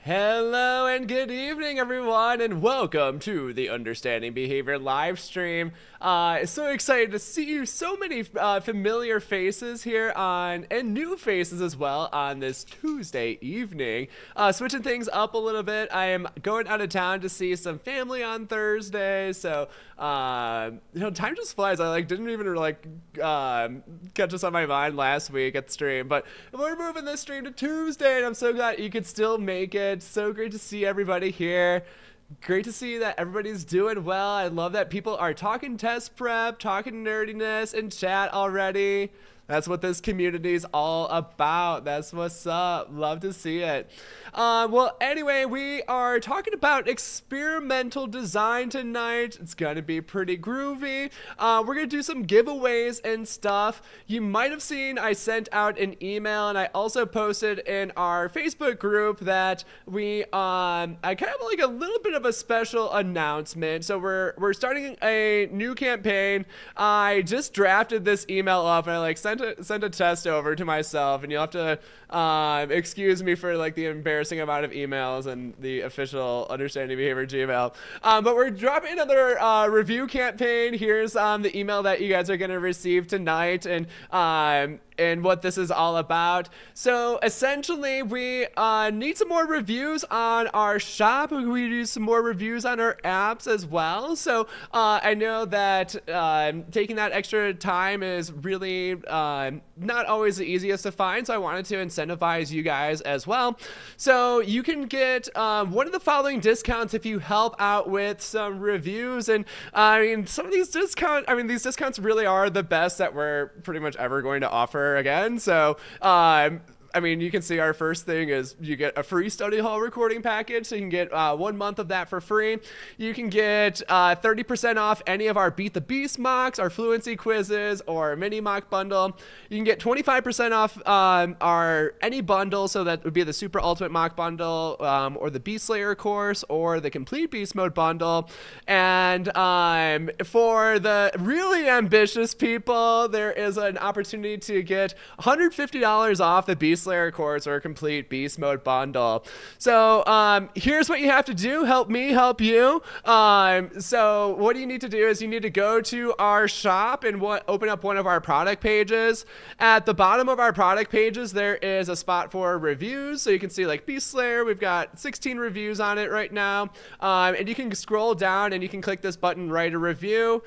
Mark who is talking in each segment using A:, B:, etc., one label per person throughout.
A: Hello and good evening, everyone, and welcome to the Understanding Behavior live stream. So excited to see you. So many familiar faces here and new faces as well on this Tuesday evening. Switching things up a little bit. I am going out of town to see some family on Thursday, so time just flies. I didn't even catch this on my mind last week at the stream, but we're moving this stream to Tuesday, and I'm so glad you could still make it. So great to see everybody here. Great to see that everybody's doing well. I love that people are talking test prep, talking nerdiness in chat already. That's what this community is all about. That's what's up. Love to see it. Well, anyway, we are talking about experimental design tonight. It's going to be pretty groovy. We're going to do some giveaways and stuff. You might have seen I sent out an email, and I also posted in our Facebook group that I kind of like a little bit of a special announcement. So we're starting a new campaign. I just drafted this email up, and I sent a test over to myself, and you'll have to excuse me for the embarrassing amount of emails and the official Understanding Behavior Gmail. But we're dropping another review campaign. Here's the email that you guys are going to receive tonight, and what this is all about. So essentially, we need some more reviews on our shop. We need some more reviews on our apps as well. So I know that taking that extra time is really not always the easiest to find, so I wanted to incentivize you guys as well. So you can get one of the following discounts if you help out with some reviews. And some of these discounts really are the best that we're pretty much ever going to offer again. So you can see our first thing is you get a free study hall recording package, so you can get 1 month of that for free. You can get 30% off any of our Beat the Beast mocks, our fluency quizzes, or mini mock bundle. You can get 25% off our any bundle, so that would be the Super Ultimate Mock bundle, or the Beast Slayer course, or the Complete Beast Mode bundle. And for the really ambitious people, there is an opportunity to get $150 off the Beast Slayer course or a Complete Beast Mode bundle. So here's what you have to do. Help me help you. So what you need to do is you need to go to our shop and open up one of our product pages. At the bottom of our product pages, there is a spot for reviews. So you can see Beast Slayer. We've got 16 reviews on it right now. And you can scroll down and you can click this button, write a review.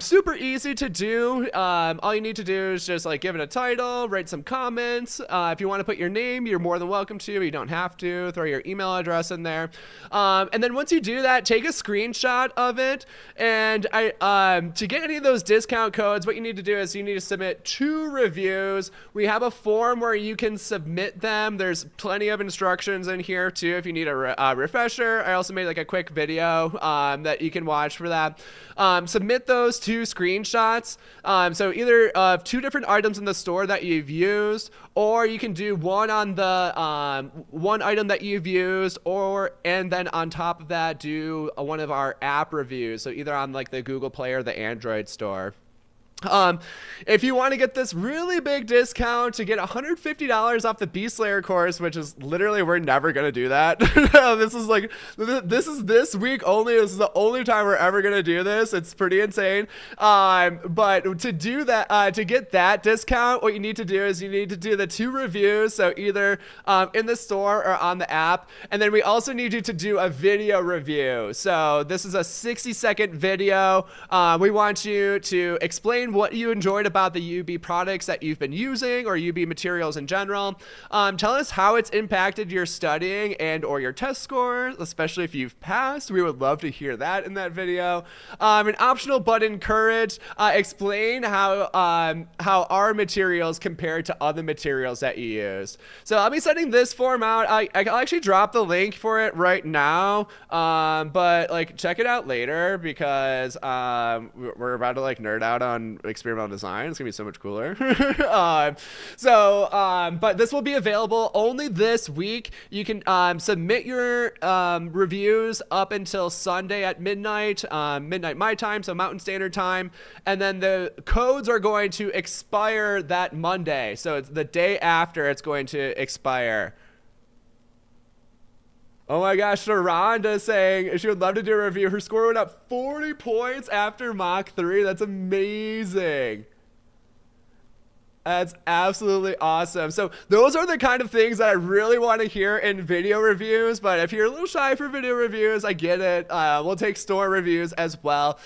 A: Super easy to do. All you need to do is just give it a title, write some comments. If you want to put your name, you're more than welcome to. You don't have to. Throw your email address in there. And then once you do that, take a screenshot of it. And to get any of those discount codes, what you need to do is you need to submit 2 reviews. We have a form where you can submit them. There's plenty of instructions in here too if you need a refresher. I also made a quick video that you can watch for that. Submit those 2 screenshots. So either of 2 different items in the store that you've used, or you can do one on the one item that you've used, and then on top of that do one of our app reviews, so either on the Google Play or the Android store. If you want to get this really big discount to get $150 off the Beast Slayer course, which is literally, we're never going to do that. This is this week only. This is the only time we're ever going to do this. It's pretty insane. But to do that, to get that discount, what you need to do is you need to do the 2 reviews. So either in the store or on the app. And then we also need you to do a video review. So this is a 60-second video. We want you to explain what you enjoyed about the UB products that you've been using, or UB materials in general. Tell us how it's impacted your studying and or your test scores, especially if you've passed. We would love to hear that in that video. An optional but encouraged. Explain how our materials compare to other materials that you used. So I'll be sending this form out. I'll actually drop the link for it right now, but check it out later, because we're about to nerd out on experimental design. It's gonna be so much cooler. But this will be available only this week. You can submit your reviews up until Sunday at midnight my time, so Mountain Standard Time, and then the codes are going to expire that Monday, so it's the day after it's going to expire. Oh my gosh, Sharonda saying she would love to do a review. Her score went up 40 points after Mach 3. That's amazing. That's absolutely awesome. So those are the kind of things that I really want to hear in video reviews. But if you're a little shy for video reviews, I get it. We'll take store reviews as well.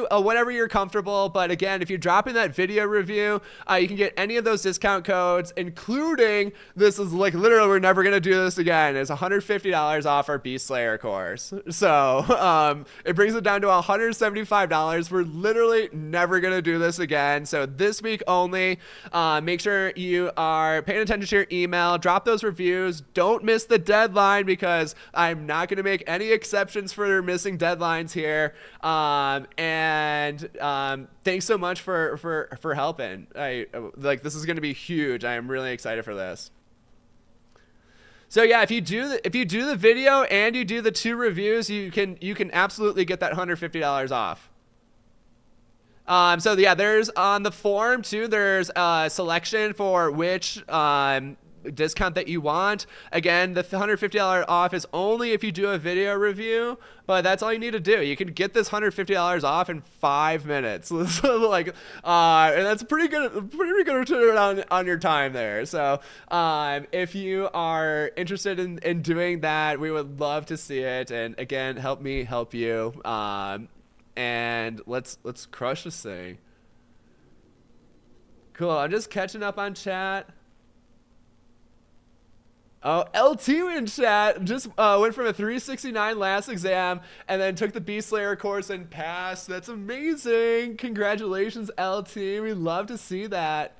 A: Whatever you're comfortable. But again, if you drop in that video review, you can get any of those discount codes, including this is like literally we're never gonna do this again. It's $150 off our Beast Slayer course. So it brings it down to $175. We're literally never gonna do this again. So this week only. Make sure you are paying attention to your email. Drop those reviews. Don't miss the deadline because I'm not going to make any exceptions for missing deadlines here. Thanks so much for helping. This is going to be huge. I am really excited for this. So yeah, if you do the video and you do the 2 reviews, you can absolutely get that $150 off. So yeah, there's on the form too, there's a selection for which discount that you want. Again, the $150 off is only if you do a video review, but that's all you need to do. You can get this $150 off in 5 minutes. So and that's pretty good return on your time there. So if you are interested in doing that, we would love to see it. And again, help me help you. And let's crush this thing. Cool. I'm just catching up on chat. Oh, LT in chat just went from a 369 last exam and then took the Beast Slayer course and passed. That's amazing. Congratulations, LT. We love to see that.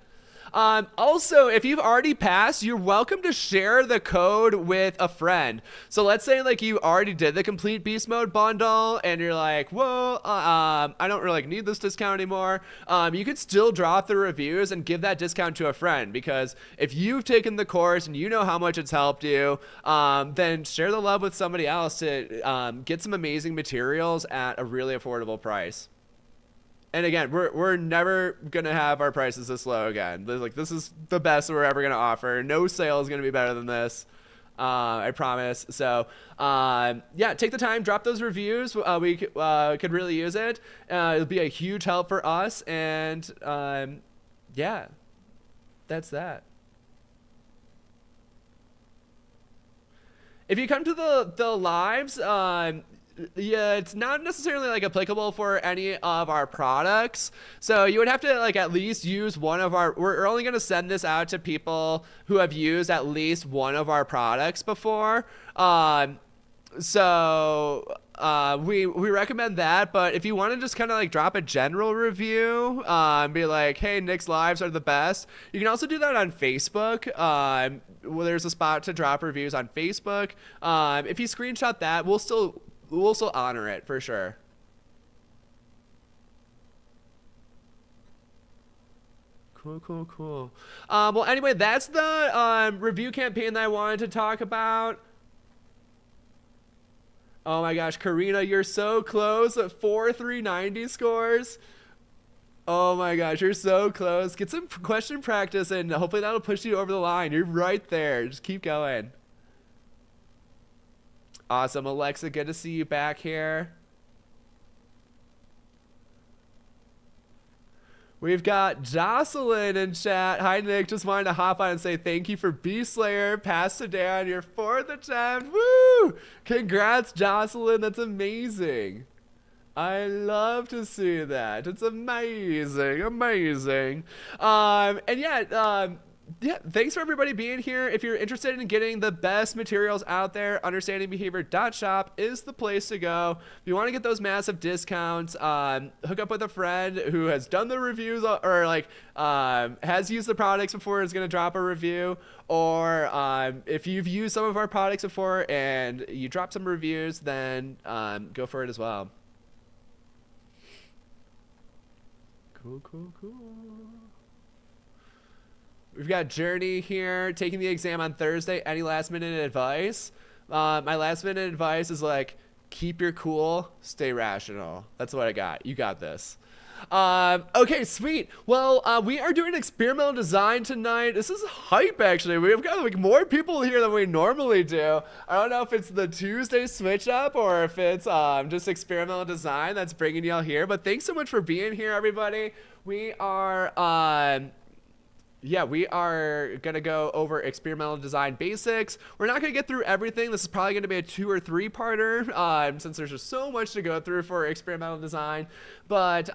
A: Also, if you've already passed, you're welcome to share the code with a friend. So let's say like you already did the complete beast mode bundle and you're like, whoa, I don't really need this discount anymore. You could still drop the reviews and give that discount to a friend, because if you've taken the course and you know how much it's helped you, then share the love with somebody else to get some amazing materials at a really affordable price. And again, we're never gonna have our prices this low again. Like, this is the best we're ever gonna offer. No sale is gonna be better than this. I promise. So yeah, take the time, drop those reviews. We could really use it. It'll be a huge help for us. And yeah, that's that. If you come to the lives, yeah, it's not necessarily like applicable for any of our products. So you would have to like at least use one of our, we're only going to send this out to people who have used at least one of our products before. We recommend that. But if you want to just kind of like drop a general review, be like, hey, Nick's lives are the best. You can also do that on Facebook. Well, there's a spot to drop reviews on Facebook. If you screenshot that, we'll still honor it for sure. Cool. Well, anyway, that's the review campaign that I wanted to talk about. Oh my gosh, Karina, you're so close at 4,390 scores. Oh my gosh, you're so close. Get some question practice and hopefully that'll push you over the line. You're right there. Just keep going. Awesome, Alexa, good to see you back here. We've got Jocelyn in chat. Hi, Nick. Just wanted to hop on and say thank you for Beast Slayer. Passed today on your 4th attempt. Woo! Congrats, Jocelyn. That's amazing. I love to see that. It's amazing. And yeah, thanks for everybody being here. If you're interested in getting the best materials out there, understandingbehavior.shop is the place to go. If you want to get those massive discounts, hook up with a friend who has done the reviews or like has used the products before, is going to drop a review. Or if you've used some of our products before and you drop some reviews, then go for it as well. Cool. We've got Journey here, taking the exam on Thursday. Any last minute advice? My last minute advice is like, keep your cool, stay rational. That's what I got. You got this. Okay, sweet. Well, we are doing experimental design tonight. This is hype, actually. We've got like more people here than we normally do. I don't know if it's the Tuesday switch up or if it's just experimental design that's bringing y'all here. But thanks so much for being here, everybody. We are yeah, we are going to go over experimental design basics. We're not going to get through everything. This is probably going to be a 2 or 3 parter since there's just so much to go through for experimental design. But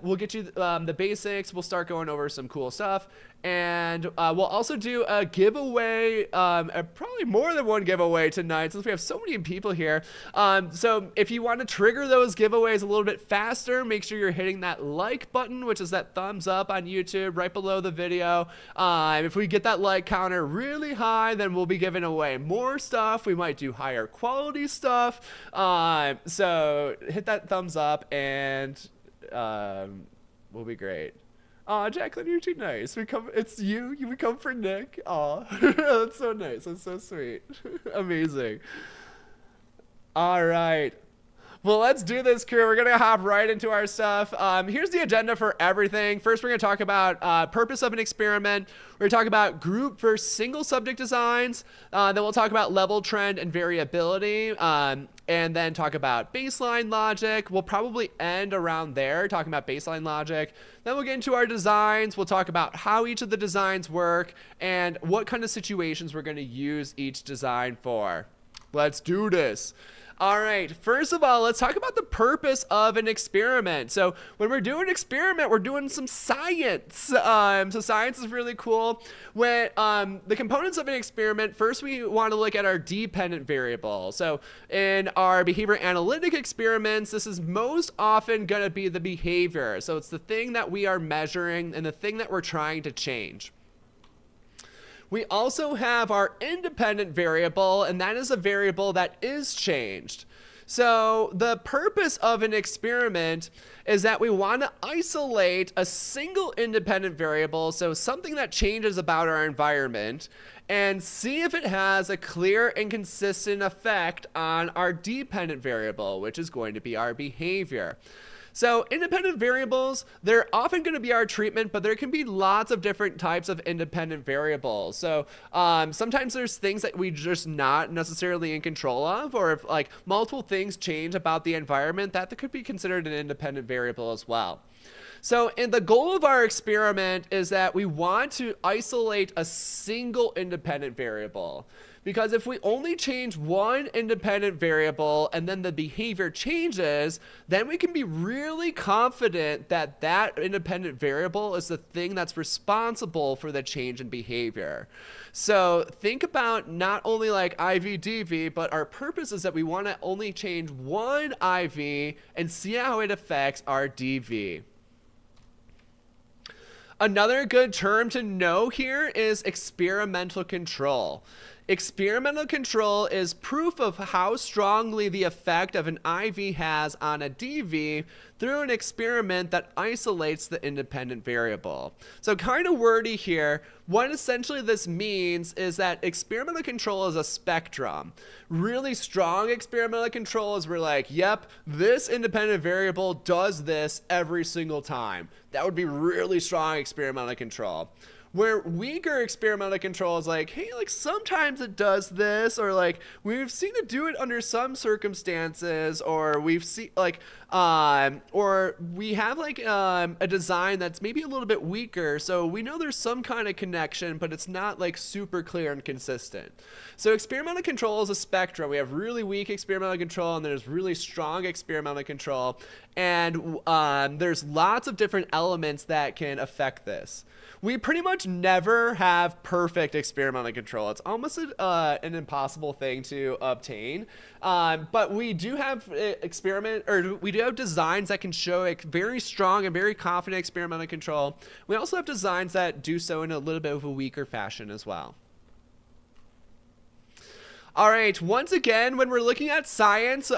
A: we'll get you the basics. We'll start going over some cool stuff. And we'll also do a giveaway, probably more than one giveaway tonight since we have so many people here. So if you want to trigger those giveaways a little bit faster, make sure you're hitting that like button, which is that thumbs up on YouTube right below the video. If we get that like counter really high, then we'll be giving away more stuff. We might do higher quality stuff. So hit that thumbs up and we'll be great. Aw, Jacqueline, you're too nice. It's you. We come for Nick. Aw, that's so nice. That's so sweet. Amazing. All right. Well, let's do this, crew. We're going to hop right into our stuff. Here's the agenda for everything. First, we're going to talk about purpose of an experiment. We're going to talk about group versus single subject designs. Then we'll talk about level, trend, and variability. And then talk about baseline logic. We'll probably end around there, talking about baseline logic. Then we'll get into our designs. We'll talk about how each of the designs work and what kind of situations we're going to use each design for. Let's do this. All right, first of all, let's talk about the purpose of an experiment. So when we're doing an experiment, we're doing some science. So science is really cool. When the components of an experiment, first we want to look at our dependent variable. So in our behavior analytic experiments, this is most often going to be the behavior. So it's the thing that we are measuring and the thing that we're trying to change. We also have our independent variable, and that is a variable that is changed. So the purpose of an experiment is that we want to isolate a single independent variable, so something that changes about our environment, and see if it has a clear and consistent effect on our dependent variable, which is going to be our behavior. So independent variables, they're often going to be our treatment, but there can be lots of different types of independent variables. So sometimes there's things that we just not necessarily in control of, or if like multiple things change about the environment, that could be considered an independent variable as well. So the goal of our experiment is that we want to isolate a single independent variable. Because if we only change one independent variable and then the behavior changes, then we can be really confident that that independent variable is the thing that's responsible for the change in behavior. So think about not only like IV, DV, but our purpose is that we want to only change one IV and see how it affects our DV. Another good term to know here is experimental control. Experimental control is proof of how strongly the effect of an IV has on a DV through an experiment that isolates the independent variable. So kind of wordy here. What essentially this means is that experimental control is a spectrum. Really strong experimental control is we're like, yep, this independent variable does this every single time. That would be really strong experimental control. Where weaker experimental control is like, hey, like sometimes it does this, or like we've seen it do it under some circumstances, or we've seen like, or we have like a design that's maybe a little bit weaker, so we know there's some kind of connection, but it's not like super clear and consistent. So experimental control is a spectrum. We have really weak experimental control, and there's really strong experimental control, and there's lots of different elements that can affect this. We pretty much never have perfect experimental control. It's almost an impossible thing to obtain. But we do have we do have designs that can show a very strong and very confident experimental control. We also have designs that do so in a little bit of a weaker fashion as well. All right, once again, when we're looking at science,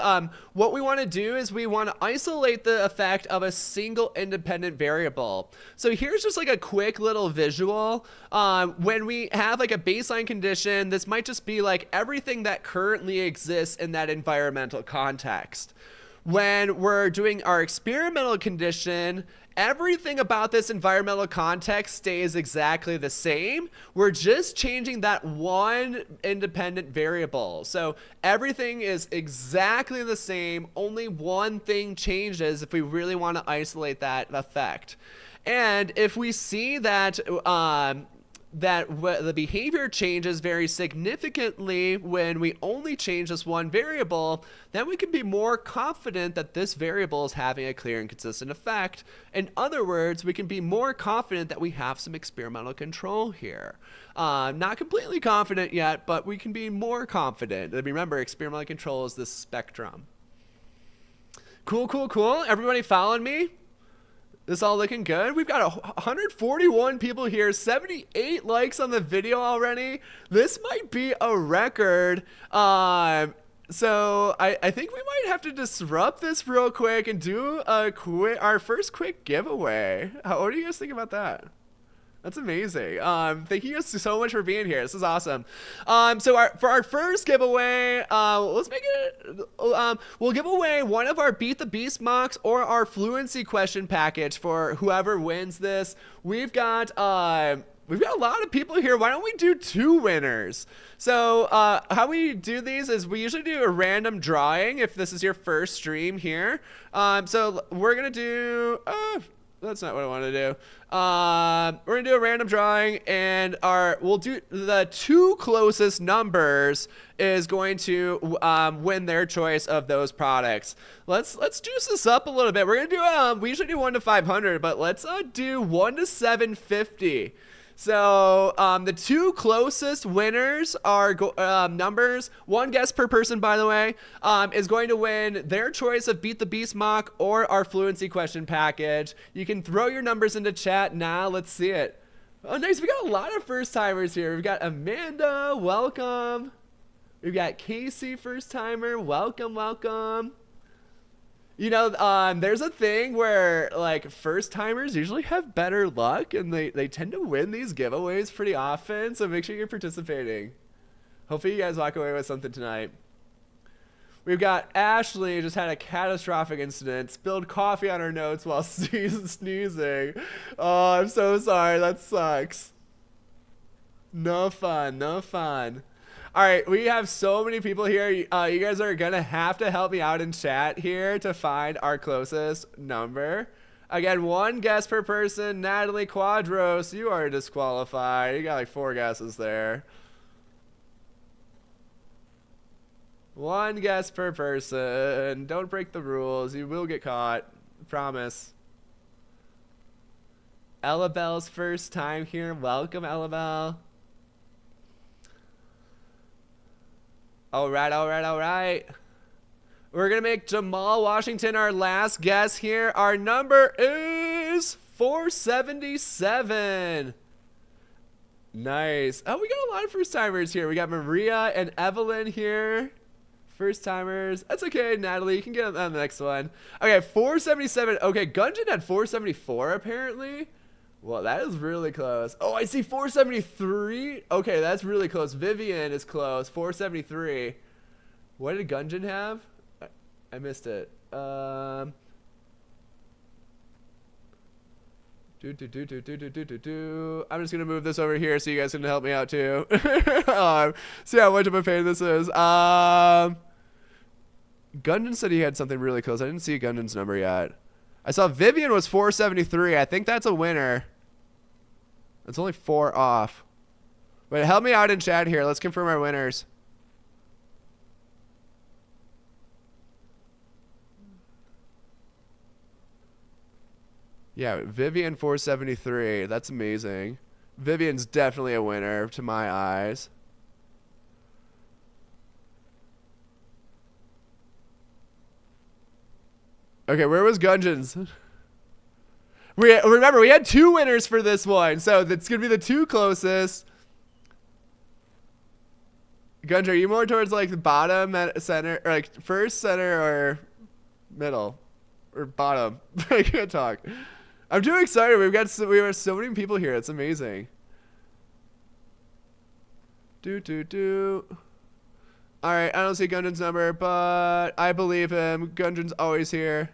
A: what we want to do is we want to isolate the effect of a single independent variable. So here's just like a quick little visual. When we have like a baseline condition, this might just be like everything that currently exists in that environmental context. when we're doing our experimental condition, everything about this environmental context stays exactly the same. We're just changing that one independent variable. So everything is exactly the same. Only one thing changes if we really want to isolate that effect. And if we see that the behavior changes very significantly when we only change this one variable, then we can be more confident that this variable is having a clear and consistent effect. In other words, we can be more confident that we have some experimental control here. Not completely confident yet, but we can be more confident. And remember, experimental control is this spectrum. Cool, cool, cool. Everybody following me? This all looking good. We've got 141 people here, 78 likes on the video already. This might be a record. So I think we might have to disrupt this real quick and do our first quick giveaway. What do you guys think about that? That's amazing. Thank you guys so much for being here. This is awesome. So for our first giveaway, let's make it, we'll give away one of our Beat the Beast mocks or our fluency question package for whoever wins this. We've got a lot of people here. Why don't we do 2 winners? So how we do these is we usually do a random drawing if this is your first stream here. So we're going to do... that's not what I want to do. We're gonna do a random drawing, and we'll do the 2 closest numbers is going to win their choice of those products. Let's juice this up a little bit. We're gonna do we usually do 1 to 500, but let's do 1 to 750. So the 2 closest winners are numbers. 1 guess per person, by the way, is going to win their choice of Beat the Beast mock or our fluency question package. You can throw your numbers into chat now. Let's see it. Oh, nice. We got a lot of first timers here. We've got Amanda. Welcome. We've got Casey, first timer. Welcome, welcome. You know, there's a thing where like first timers usually have better luck and they tend to win these giveaways pretty often. So make sure you're participating. Hopefully you guys walk away with something tonight. We've got Ashley, just had a catastrophic incident, spilled coffee on her notes while sneezing. Oh, I'm so sorry. That sucks. No fun, no fun. All right, we have so many people here. You guys are going to have to help me out in chat here to find our closest number. Again, 1 guess per person. Natalie Quadros, you are disqualified. You got like 4 guesses there. 1 guess per person. Don't break the rules. You will get caught. Promise. Ella Bell's first time here. Welcome, Ella Bell. All right, all right, all right. We're going to make Jamal Washington our last guess here. Our number is 477. Nice. Oh, we got a lot of first timers here. We got Maria and Evelyn here. First timers. That's okay, Natalie. You can get on the next one. Okay, 477. Okay, Gunjan had 474 apparently. Well, that is really close. Oh, I see 473. Okay, that's really close. Vivian is close. 473. What did Gunjan have? I missed it. I'm just gonna move this over here so you guys can help me out too. See how much of a pain this is. Gunjan said he had something really close. I didn't see Gunjan's number yet. I saw Vivian was 473. I think that's a winner. It's only 4 off. Wait, help me out in chat here. Let's confirm our winners. Yeah, Vivian 473. That's amazing. Vivian's definitely a winner to my eyes. Okay, where was Gunjan's? Remember, we had 2 winners for this one, so that's going to be the 2 closest. Gunjan, are you more towards like the bottom center, or like first center or middle? Or bottom? I can't talk. I'm too excited. We have so many people here. It's amazing. All right, I don't see Gunjan's number, but I believe him. Gunjan's always here.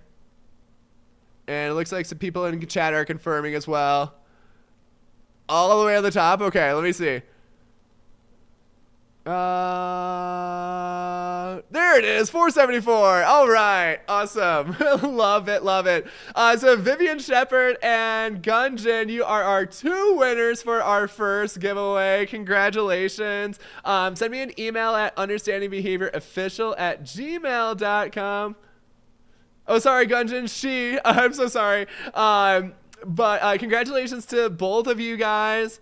A: And it looks like some people in chat are confirming as well. All the way on the top? Okay, let me see. There it is, 474. All right, awesome. Love it, love it. So Vivian Shepard and Gunjan, you are our 2 winners for our first giveaway. Congratulations. Send me an email at understandingbehaviorofficial@gmail.com. Oh, sorry, Gunjan, I'm so sorry. But congratulations to both of you guys.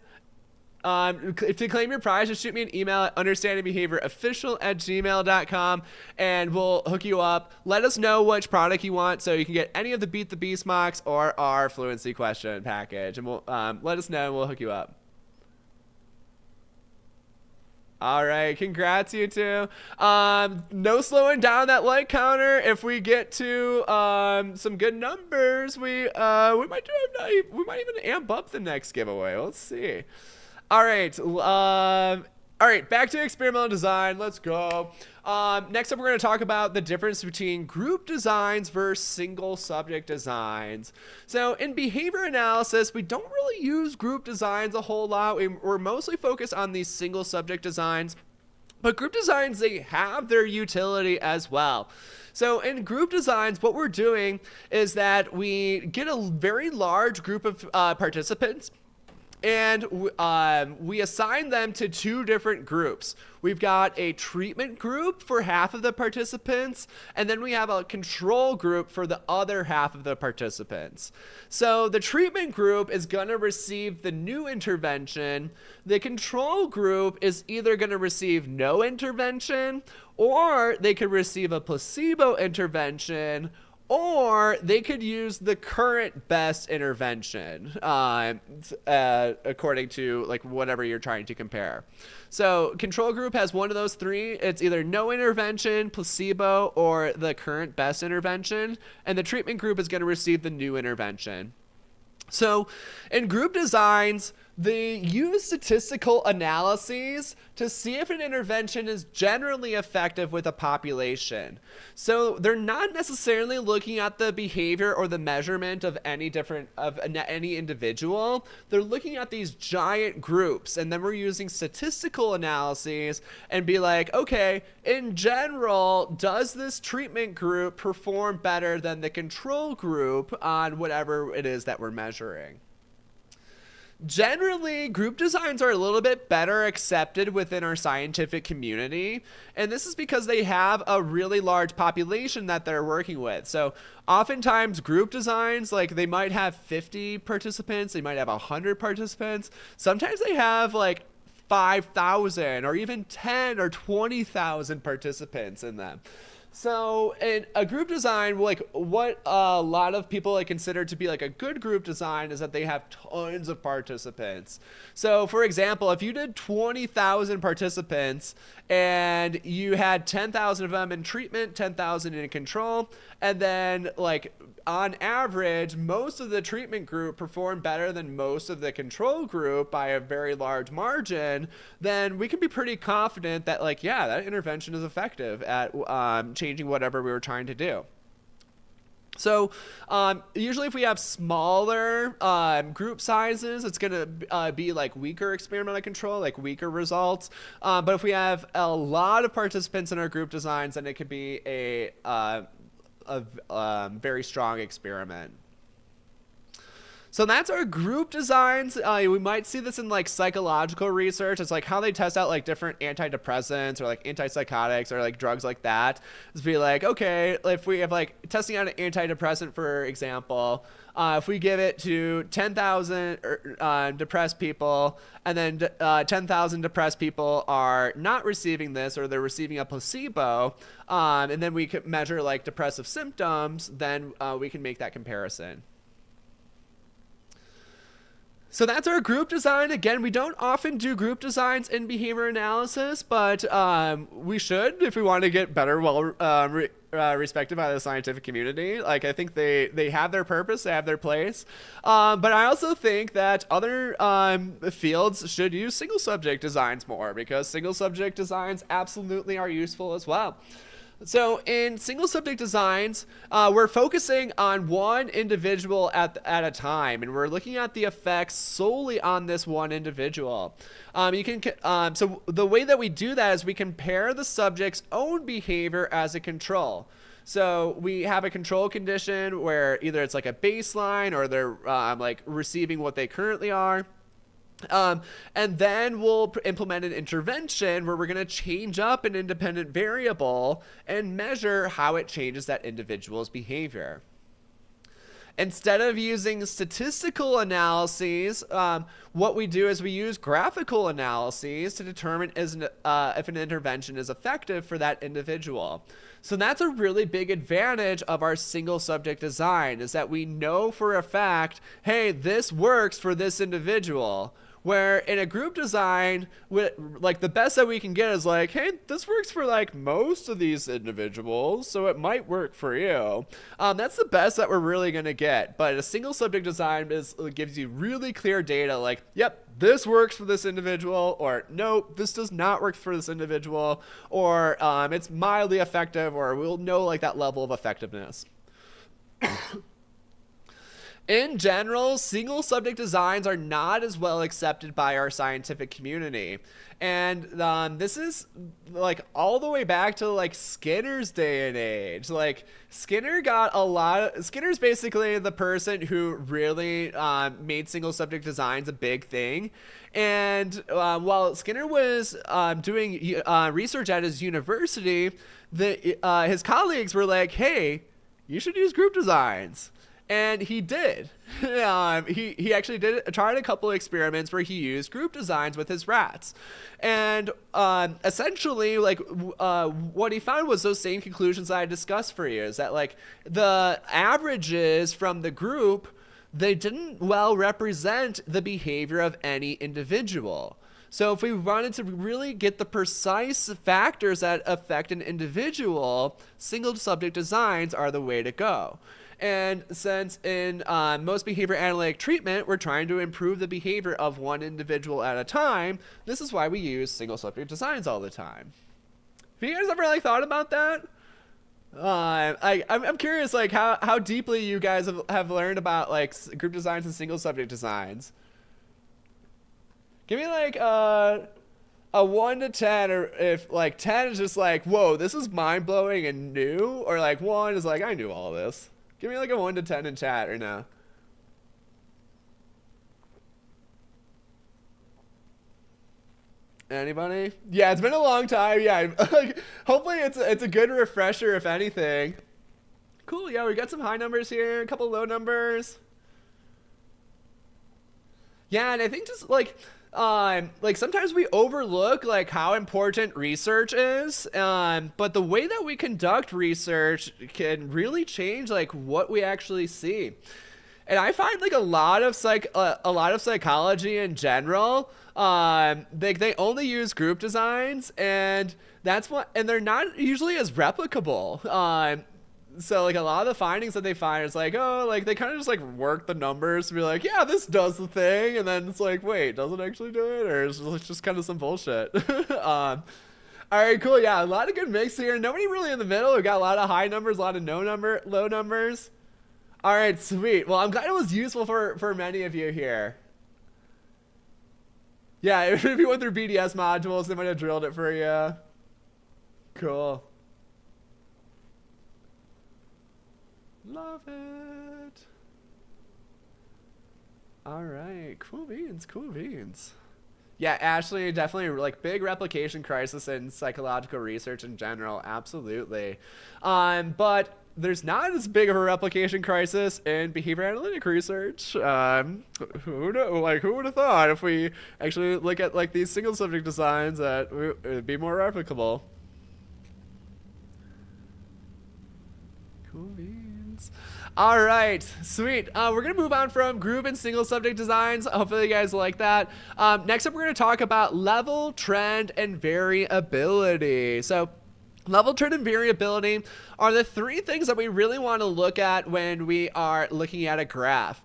A: To claim your prize, just shoot me an email at understandingbehaviorofficial@gmail.com and we'll hook you up. Let us know which product you want so you can get any of the Beat the Beast mocks or our fluency question package. And we'll let us know and we'll hook you up. All right, congrats, you two. No slowing down that like counter. If we get to some good numbers, we might even amp up the next giveaway. Let's see. All right, back to experimental design. Let's go. Next up, we're going to talk about the difference between group designs versus single subject designs. So in behavior analysis, we don't really use group designs a whole lot. We're mostly focused on these single subject designs. But group designs, they have their utility as well. So in group designs, what we're doing is that we get a very large group of participants, and we assign them to 2 different groups. We've got a treatment group for half of the participants, and then we have a control group for the other half of the participants. So the treatment group is going to receive the new intervention. The control group is either going to receive no intervention, or they could receive a placebo intervention, or they could use the current best intervention, according to like whatever you're trying to compare. So control group has one of those 3. It's either no intervention, placebo, or the current best intervention. And the treatment group is going to receive the new intervention. So in group designs, they use statistical analyses to see if an intervention is generally effective with a population. So they're not necessarily looking at the behavior or the measurement of any individual. They're looking at these giant groups, and then we're using statistical analyses and be like, okay, in general, does this treatment group perform better than the control group on whatever it is that we're measuring? Generally, group designs are a little bit better accepted within our scientific community, and this is because they have a really large population that they're working with. So oftentimes group designs, like they might have 50 participants, they might have 100 participants. Sometimes they have like 5,000 or even 10 or 20,000 participants in them. So in a group design, like what a lot of people like consider to be like a good group design is that they have tons of participants. So for example, if you did 20,000 participants and you had 10,000 of them in treatment, 10,000 in control, and then like on average, most of the treatment group performed better than most of the control group by a very large margin, then we can be pretty confident that like, yeah, that intervention is effective at changing whatever we were trying to do. So usually if we have smaller group sizes, it's going to be like weaker experimental control, like weaker results. But if we have a lot of participants in our group designs, then it could be a very strong experiment. So that's our group designs. We might see this in like psychological research. It's like how they test out like different antidepressants or like antipsychotics or like drugs like that. It's be like, okay, if we have like testing out an antidepressant, for example, if we give it to 10,000 depressed people and then 10,000 depressed people are not receiving this or they're receiving a placebo, and then we could measure like depressive symptoms, then we can make that comparison. So that's our group design. Again, we don't often do group designs in behavior analysis, but we should if we want to get better, respected by the scientific community. Like, I think they have their purpose, they have their place. But I also think that other fields should use single subject designs more, because single subject designs absolutely are useful as well. So in single subject designs, we're focusing on one individual at a time, and we're looking at the effects solely on this one individual. So the way that we do that is we compare the subject's own behavior as a control. So we have a control condition where either it's like a baseline or they're like receiving what they currently are. And then we'll implement an intervention where we're going to change up an independent variable and measure how it changes that individual's behavior. Instead of using statistical analyses, what we do is we use graphical analyses to determine if an intervention is effective for that individual. So that's a really big advantage of our single subject design, is that we know for a fact, hey, this works for this individual. Where in a group design, like the best that we can get is like, hey, this works for like most of these individuals, so it might work for you. That's the best that we're really going to get. But a single subject design gives you really clear data like, yep, this works for this individual, or nope, this does not work for this individual, or it's mildly effective, or we'll know like that level of effectiveness. In general, single subject designs are not as well accepted by our scientific community. And this is like all the way back to like Skinner's day and age. Like Skinner's basically the person who really made single subject designs a big thing. And while Skinner was doing research at his university, his colleagues were like, hey, you should use group designs. And he did. He actually tried a couple of experiments where he used group designs with his rats. And essentially, like, what he found was those same conclusions that I discussed for you, is that, like, the averages from the group, they didn't well represent the behavior of any individual. So if we wanted to really get the precise factors that affect an individual, single subject designs are the way to go. And since in most behavior analytic treatment, we're trying to improve the behavior of one individual at a time, this is why we use single subject designs all the time. Have you guys ever like thought about that? I'm curious, like how deeply you guys have learned about like group designs and single subject designs. Give me like a 1 to 10, or if like 10 is just like, whoa, this is mind blowing and new, or like 1 is like, I knew all this. Give me like a 1 to 10 in chat or no. Anybody? Yeah, it's been a long time. Yeah, hopefully it's a good refresher if anything. Cool. Yeah, we got some high numbers here, a couple low numbers. Yeah, and I think just like sometimes we overlook like how important research is, but the way that we conduct research can really change like what we actually see. And I find like a lot of psychology in general, they only use group designs, and they're not usually as replicable. So like a lot of the findings that they find is like, oh, like they kind of just like work the numbers to be like, yeah, this does the thing, and then it's like, wait, does it actually do it, or is it just kind of some bullshit? All right, cool. Yeah, a lot of good mix here. Nobody really in the middle. We got a lot of high numbers, a lot of low numbers. All right, sweet. Well, I'm glad it was useful for many of you here. Yeah, if you went through BDS modules, they might have drilled it for you. Cool. Love it. All right, cool beans. Yeah, Ashley, definitely like big replication crisis in psychological research in general, absolutely. But there's not as big of a replication crisis in behavior analytic research. Who would have thought if we actually look at like these single subject designs that it would be more replicable. Cool beans. conditions. All right, sweet. We're going to move on from group and single subject designs. Hopefully you guys like that. Next up, we're going to talk about level, trend, and variability. So level, trend, and variability are the three things that we really want to look at when we are looking at a graph.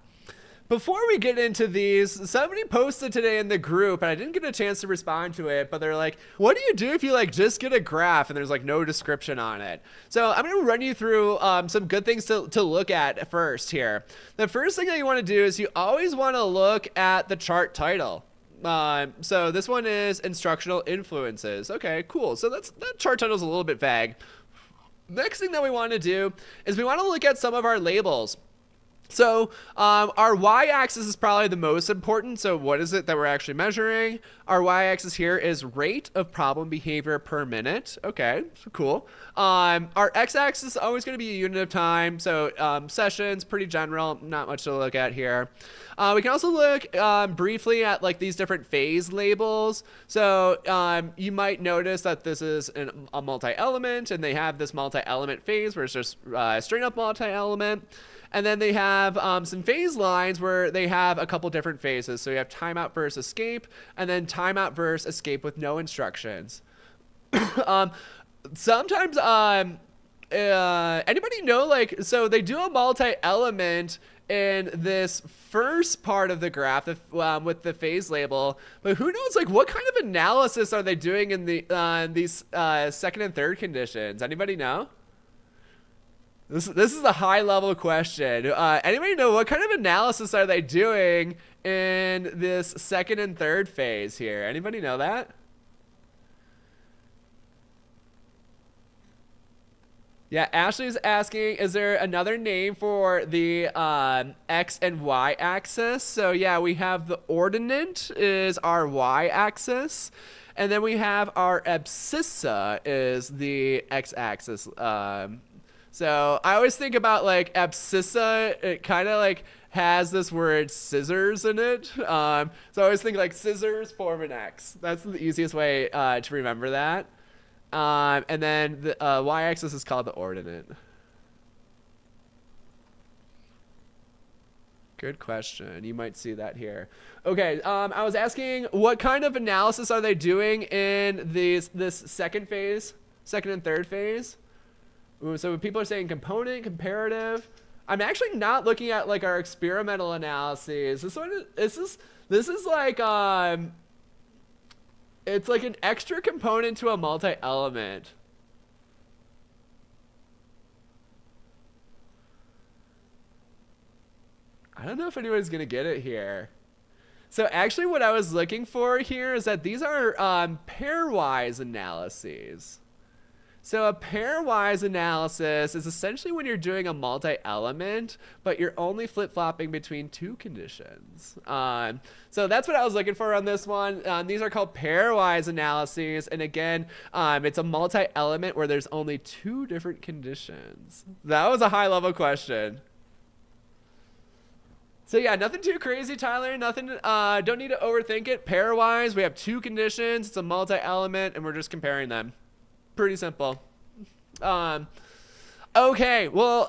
A: Before we get into these, somebody posted today in the group, and I didn't get a chance to respond to it, but they're like, what do you do if you like just get a graph and there's like no description on it? So I'm going to run you through some good things to look at first here. The first thing that you want to do is you always want to look at the chart title. So this one is instructional influences. Okay, cool. So that chart title is a little bit vague. Next thing that we want to do is we want to look at some of our labels. So our y-axis is probably the most important. So what is it that we're actually measuring? Our y-axis here is rate of problem behavior per minute. Okay, so cool. Our x-axis is always going to be a unit of time. So sessions, pretty general, not much to look at here. We can also look briefly at like these different phase labels. So you might notice that this is a multi-element, and they have this multi-element phase where it's just straight up multi-element. And then they have some phase lines where they have a couple different phases. So you have timeout versus escape, and then timeout versus escape with no instructions. Sometimes, anybody know, like, so they do a multi-element in this first part of the graph with the phase label, but who knows, like, what kind of analysis are they doing in these second and third conditions? Anybody know? This is a high level question. Anybody know what kind of analysis are they doing in this second and third phase here? Anybody know that? Yeah, Ashley's asking, is there another name for the X and Y axis? So yeah, we have the ordinate is our Y axis. And then we have our abscissa is the X axis. So I always think about like abscissa, it kind of like has this word scissors in it. So I always think like scissors form an X. That's the easiest way to remember that. And then the y-axis is called the ordinate. Good question. You might see that here. Okay, I was asking what kind of analysis are they doing in this second and third phase? Ooh, so people are saying component, comparative. I'm actually not looking at like our experimental analyses. This is like it's like an extra component to a multi-element. I don't know if anybody's gonna get it here. So actually what I was looking for here is that these are pairwise analyses. So a pairwise analysis is essentially when you're doing a multi-element, but you're only flip-flopping between two conditions. So that's what I was looking for on this one. These are called pairwise analyses. And again, it's a multi-element where there's only two different conditions. That was a high-level question. So yeah, nothing too crazy, Tyler. Nothing. Don't need to overthink it. Pairwise, we have two conditions. It's a multi-element, and we're just comparing them. Pretty simple. Okay, well,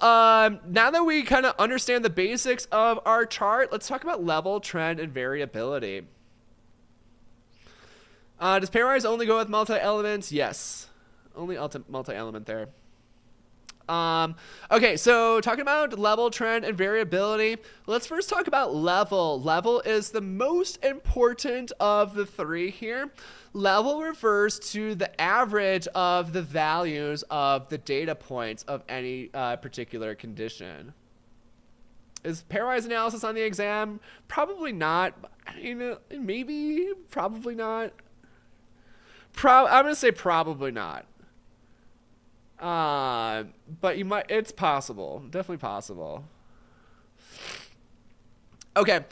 A: now that we kind of understand the basics of our chart, let's talk about level, trend, and variability. Does pairwise only go with multi-elements? Yes, only multi-element there. Okay, so talking about level, trend, and variability, let's first talk about level. Level is the most important of the three here. Level refers to the average of the values of the data points of any particular condition. Is pairwise analysis on the exam? Probably not. Maybe, probably not. I'm going to say probably not. But you might, it's possible, definitely possible. Okay,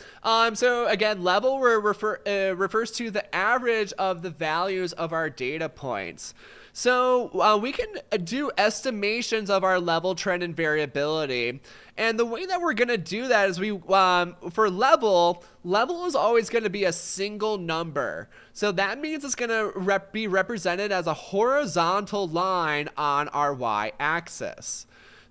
A: so again, level refers to the average of the values of our data points. So we can do estimations of our level, trend, and variability. And the way that we're going to do that is for level is always going to be a single number. So that means it's going to be represented as a horizontal line on our y-axis.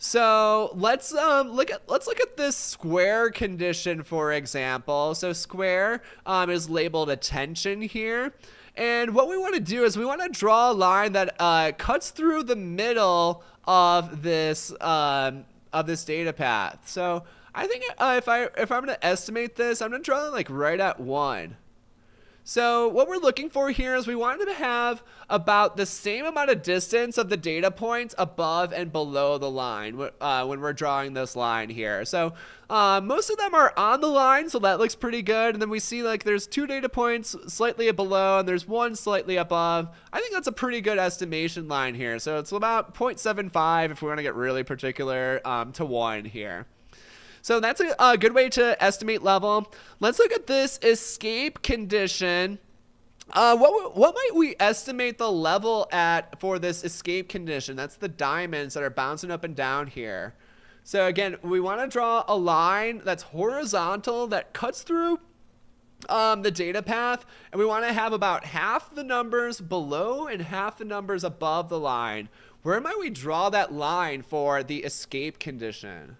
A: So let's look at this square condition, for example. So square is labeled attention here. And what we want to do is we want to draw a line that cuts through the middle of this data path. So I think if I'm going to estimate this, I'm going to draw it like right at 1. So what we're looking for here is we want to have about the same amount of distance of the data points above and below the line when we're drawing this line here. So most of them are on the line, so that looks pretty good. And then we see like there's 2 data points slightly below and there's 1 slightly above. I think that's a pretty good estimation line here. So it's about 0.75 if we want to get really particular to 1 here. So that's a good way to estimate level. Let's look at this escape condition. What might we estimate the level at for this escape condition? That's the diamonds that are bouncing up and down here. So again, we want to draw a line that's horizontal that cuts through the data path, and we want to have about half the numbers below and half the numbers above the line. Where might we draw that line for the escape condition?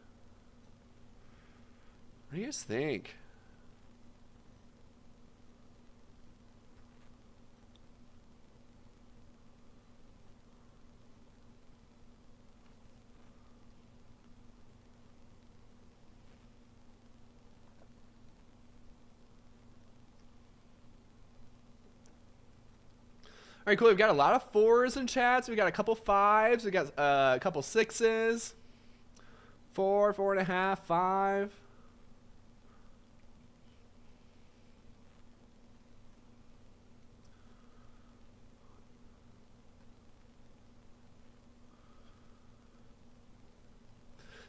A: What do you guys think? All right, cool. We've got a lot of 4s in chats. We got a couple 5s. We got a couple 6s. 4, 4.5, 5.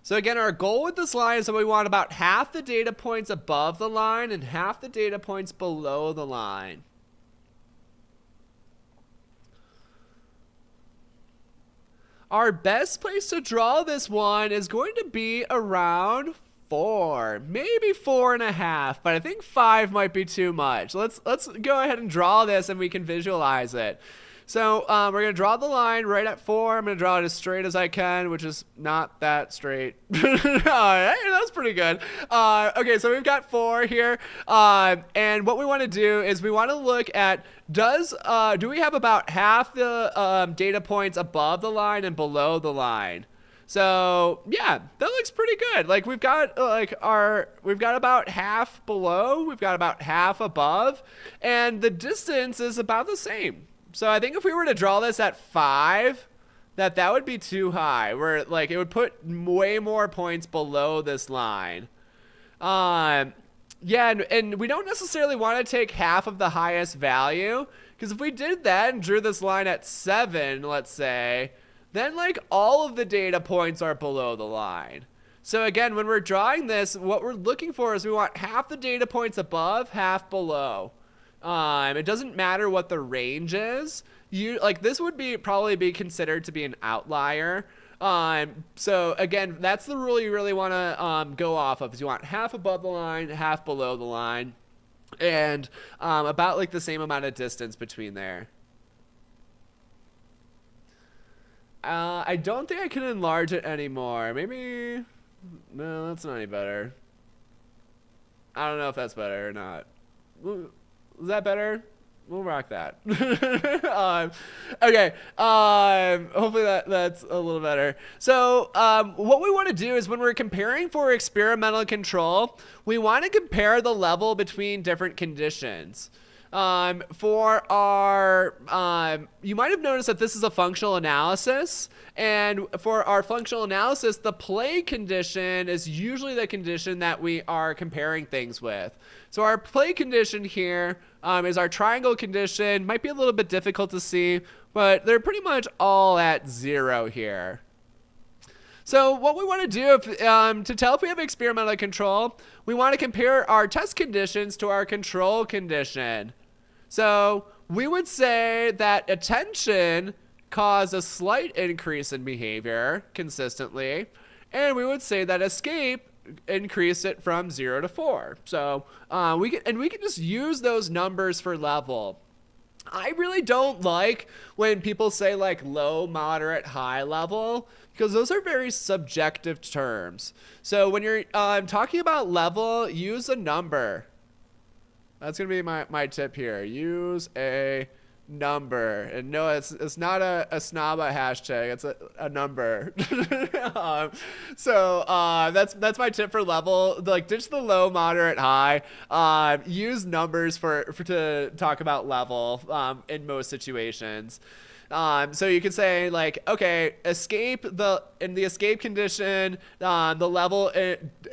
A: So again, our goal with this line is that we want about half the data points above the line and half the data points below the line. Our best place to draw this one is going to be around 4, maybe 4.5, but I think 5 might be too much. Let's go ahead and draw this and we can visualize it. So we're going to draw the line right at 4. I'm going to draw it as straight as I can, which is not that straight. That's pretty good. Okay, so we've got 4 here. And what we want to do is we want to look at do we have about half the data points above the line and below the line? So yeah, that looks pretty good. Like we've got about half below, we've got about half above, and the distance is about the same. So I think if we were to draw this at 5, that would be too high. Where like it would put way more points below this line. Yeah, and we don't necessarily want to take half of the highest value, because if we did that and drew this line at 7, let's say, then like all of the data points are below the line. So again, when we're drawing this, what we're looking for is we want half the data points above, half below. It doesn't matter what the range is. This would probably be considered to be an outlier. So again, that's the rule you really want to go off of. Is you want half above the line, half below the line, and about like the same amount of distance between there. I don't think I can enlarge it anymore. Maybe, no, that's not any better. I don't know if that's better or not. Is that better? We'll rock that. Okay. Hopefully that's a little better. So what we want to do is when we're comparing for experimental control, we want to compare the level between different conditions. For our, you might have noticed that this is a functional analysis, and for our functional analysis, the play condition is usually the condition that we are comparing things with. So our play condition here is our triangle condition. Might be a little bit difficult to see, but they're pretty much all at 0 here. So what we want to do to tell if we have experimental control, we want to compare our test conditions to our control condition. So we would say that attention caused a slight increase in behavior consistently, and we would say that escape increased it from 0 to 4. So we can just use those numbers for level. I really don't like when people say like low, moderate, high level, because those are very subjective terms. So when you're talking about level, use a number. That's going to be my tip here. Use a number. And no, it's not a snaba hashtag. It's a number. That's my tip for level. Like, ditch the low, moderate, high. Use numbers for to talk about level in most situations. So you can say like, okay, in the escape condition, the level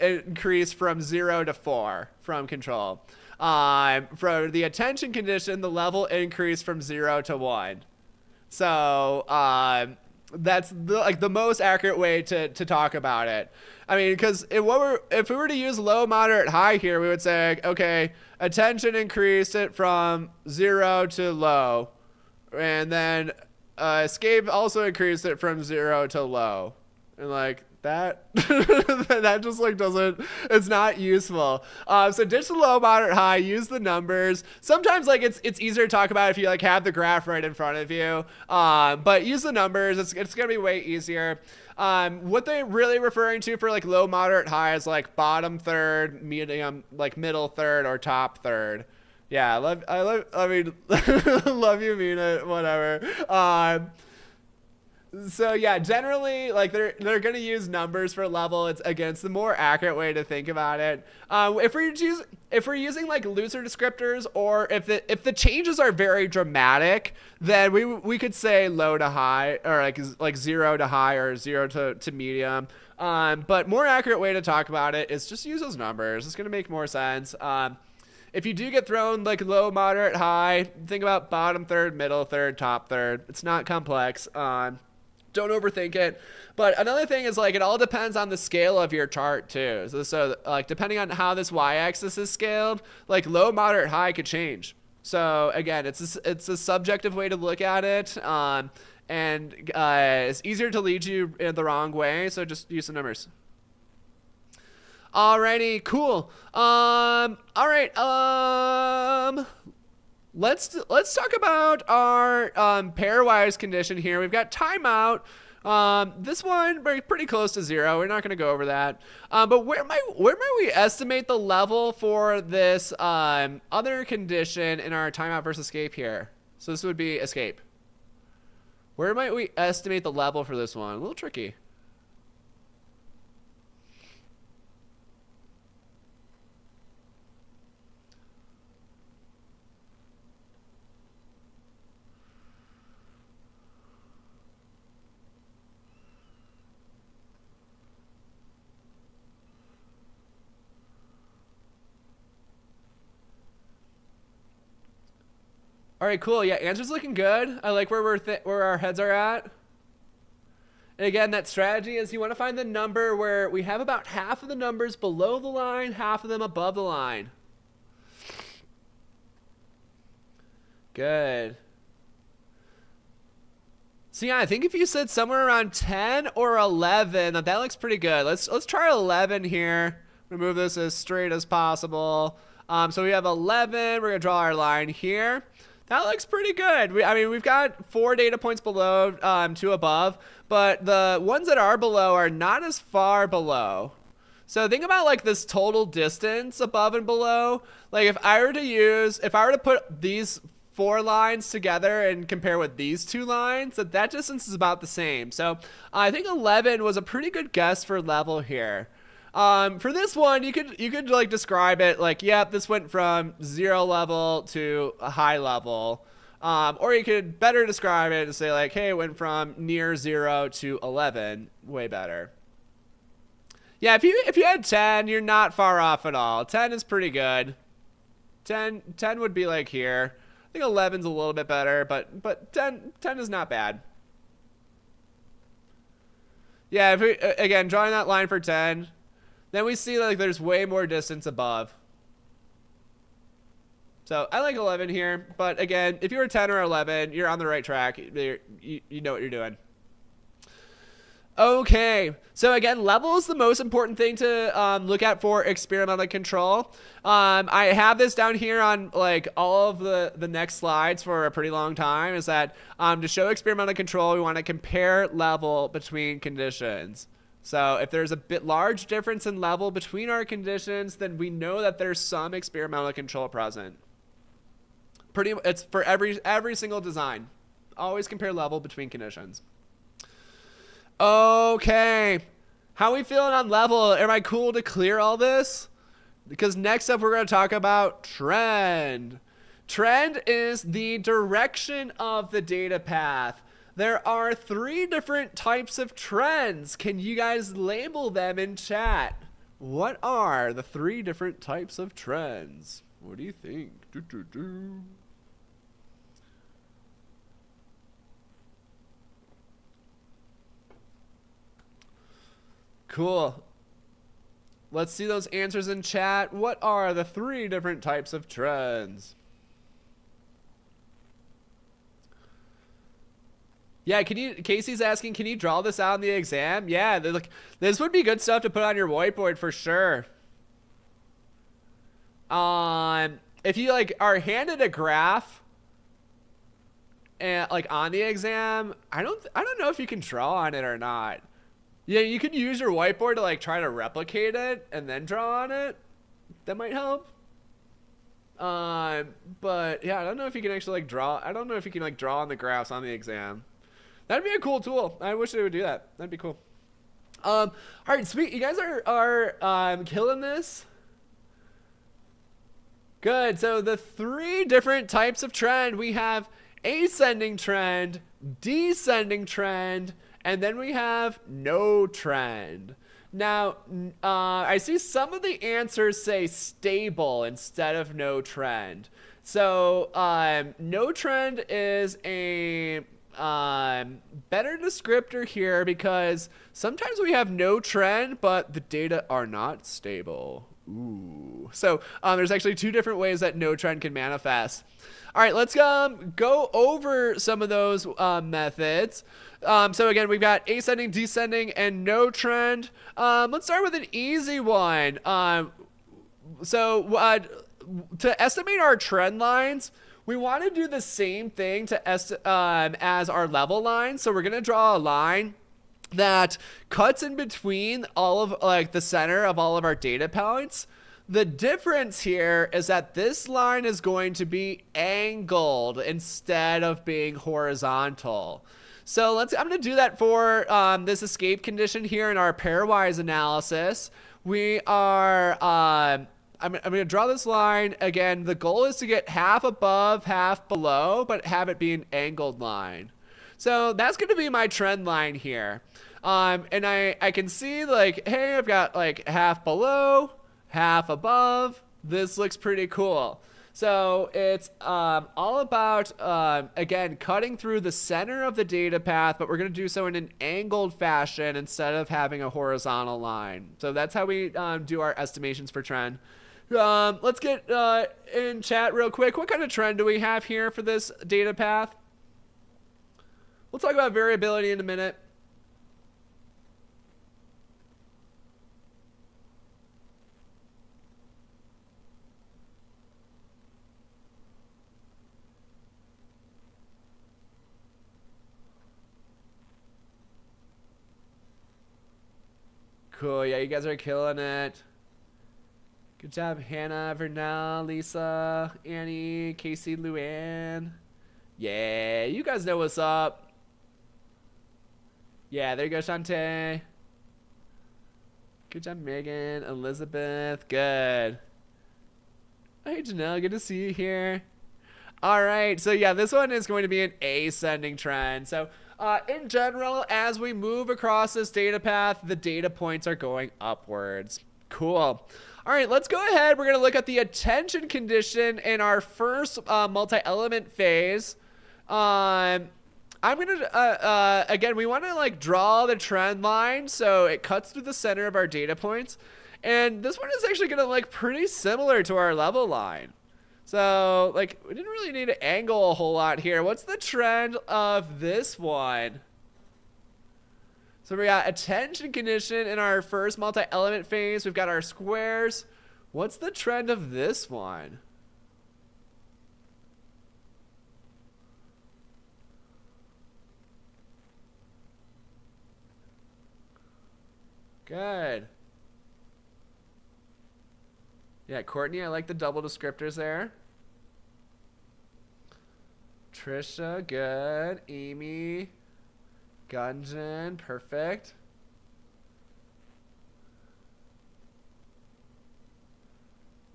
A: increased from 0 to 4 from control. For the attention condition, the level increased from 0 to 1. So that's the most accurate way to talk about it. I mean, because if we were to use low, moderate, high here, we would say, okay, attention increased it from 0 to low, and then escape also increased it from 0 to low, and like that that just like doesn't, it's not useful. So ditch the low, moderate, high, use the numbers. Sometimes like it's easier to talk about if you like have the graph right in front of you, but use the numbers. It's gonna be way easier. What they're really referring to for like low, moderate, high is like bottom third, medium, like middle third, or top third. Yeah, I mean, love you, mean it, whatever. So yeah, generally, like they're gonna use numbers for level. It's the more accurate way to think about it. If we're using like looser descriptors, or if the changes are very dramatic, then we could say low to high, or like 0 to high, or 0 to medium. But more accurate way to talk about it is just use those numbers. It's gonna make more sense. If you do get thrown like low, moderate, high, think about bottom third, middle third, top third. It's not complex. Don't overthink it. But another thing is like it all depends on the scale of your chart too. So like depending on how this y-axis is scaled, like low, moderate, high could change. So again, it's a subjective way to look at it, and it's easier to lead you in the wrong way. So just use the numbers. Alrighty, cool. All right. Let's talk about our pairwise condition here. We've got timeout. This one we're pretty close to 0. We're not going to go over that. But where might we estimate the level for this other condition in our timeout versus escape here? So this would be escape. Where might we estimate the level for this one? A little tricky. All right, cool. Yeah, answer's looking good. I like where where our heads are at. And again, that strategy is you want to find the number where we have about half of the numbers below the line, half of them above the line. Good. So yeah, I think if you said somewhere around 10 or 11, that looks pretty good. Let's try 11 here. Remove this as straight as possible. So we have 11. We're gonna draw our line here. That looks pretty good. I mean, we've got 4 data points below, 2 above, but the ones that are below are not as far below. So think about like this total distance above and below. Like if I were to put these 4 lines together and compare with these 2 lines, that distance is about the same. So I think 11 was a pretty good guess for level here. For this one, you could like describe it like, yep, this went from 0 level to a high level. Or you could better describe it and say like, hey, it went from near 0 to 11. Way better. Yeah, if you had 10, you're not far off at all. 10 is pretty good. 10 would be like here. I think 11's a little bit better, but 10 is not bad. Yeah, if we, again, drawing that line for 10, then we see like there's way more distance above. So I like 11 here, but again, if you were 10 or 11, you're on the right track. You know what you're doing. Okay, so again, level is the most important thing to look at for experimental control. I have this down here on like all of the next slides for a pretty long time, is that to show experimental control, we want to compare level between conditions. So if there's a bit large difference in level between our conditions, then we know that there's some experimental control present. It's for every single design. Always compare level between conditions. Okay, how we feeling on level? Am I cool to clear all this? Because next up we're going to talk about trend. Trend is the direction of the data path. There are 3 different types of trends. Can you guys label them in chat? What are the 3 different types of trends? What do you think? Cool. Let's see those answers in chat. What are the 3 different types of trends? Yeah, Casey's asking, can you draw this out in the exam? Yeah, like, this would be good stuff to put on your whiteboard for sure. If you like are handed a graph and like on the exam, I don't know if you can draw on it or not. Yeah, you could use your whiteboard to like try to replicate it and then draw on it. That might help. But yeah, I don't know if you can actually like draw. I don't know if you can like draw on the graphs on the exam. That'd be a cool tool. I wish they would do that. That'd be cool. All right, sweet. You guys are killing this. Good. So the 3 different types of trend, we have ascending trend, descending trend, and then we have no trend. Now, I see some of the answers say stable instead of no trend. So no trend is a better descriptor here because sometimes we have no trend, but the data are not stable. Ooh. So there's actually 2 different ways that no trend can manifest. All right, let's go over some of those methods. So again, we've got ascending, descending, and no trend. Let's start with an easy one. To estimate our trend lines, we want to do the same thing to as our level line. So we're going to draw a line that cuts in between all of like the center of all of our data points. The difference here is that this line is going to be angled instead of being horizontal. So I'm going to do that for this escape condition here in our pairwise analysis. We are, I'm going to draw this line. Again, the goal is to get half above, half below, but have it be an angled line. So that's going to be my trend line here. And I can see like, hey, I've got like half below, half above. This looks pretty cool. So it's all about, again, cutting through the center of the data path, but we're going to do so in an angled fashion instead of having a horizontal line. So that's how we do our estimations for trend. Let's get in chat real quick. What kind of trend do we have here for this data path? We'll talk about variability in a minute. Cool. Yeah, you guys are killing it. Good job, Hannah, Vernell, Lisa, Annie, Casey, Luann. Yeah, you guys know what's up. Yeah, there you go, Shantae. Good job, Megan, Elizabeth. Good. Hey, Janelle, good to see you here. All right, so yeah, this one is going to be an ascending trend. So in general, as we move across this data path, the data points are going upwards. Cool. All right, let's go ahead. We're going to look at the attention condition in our first multi-element phase. I'm going to, again, we want to like draw the trend line so it cuts through the center of our data points. And this one is actually going to look pretty similar to our level line. So, like, we didn't really need to angle a whole lot here. What's the trend of this one? So we got attention condition in our first multi-element phase. We've got our squares. What's the trend of this one? Good. Yeah, Courtney, I like the double descriptors there. Trisha, good. Amy, Gunjan, perfect.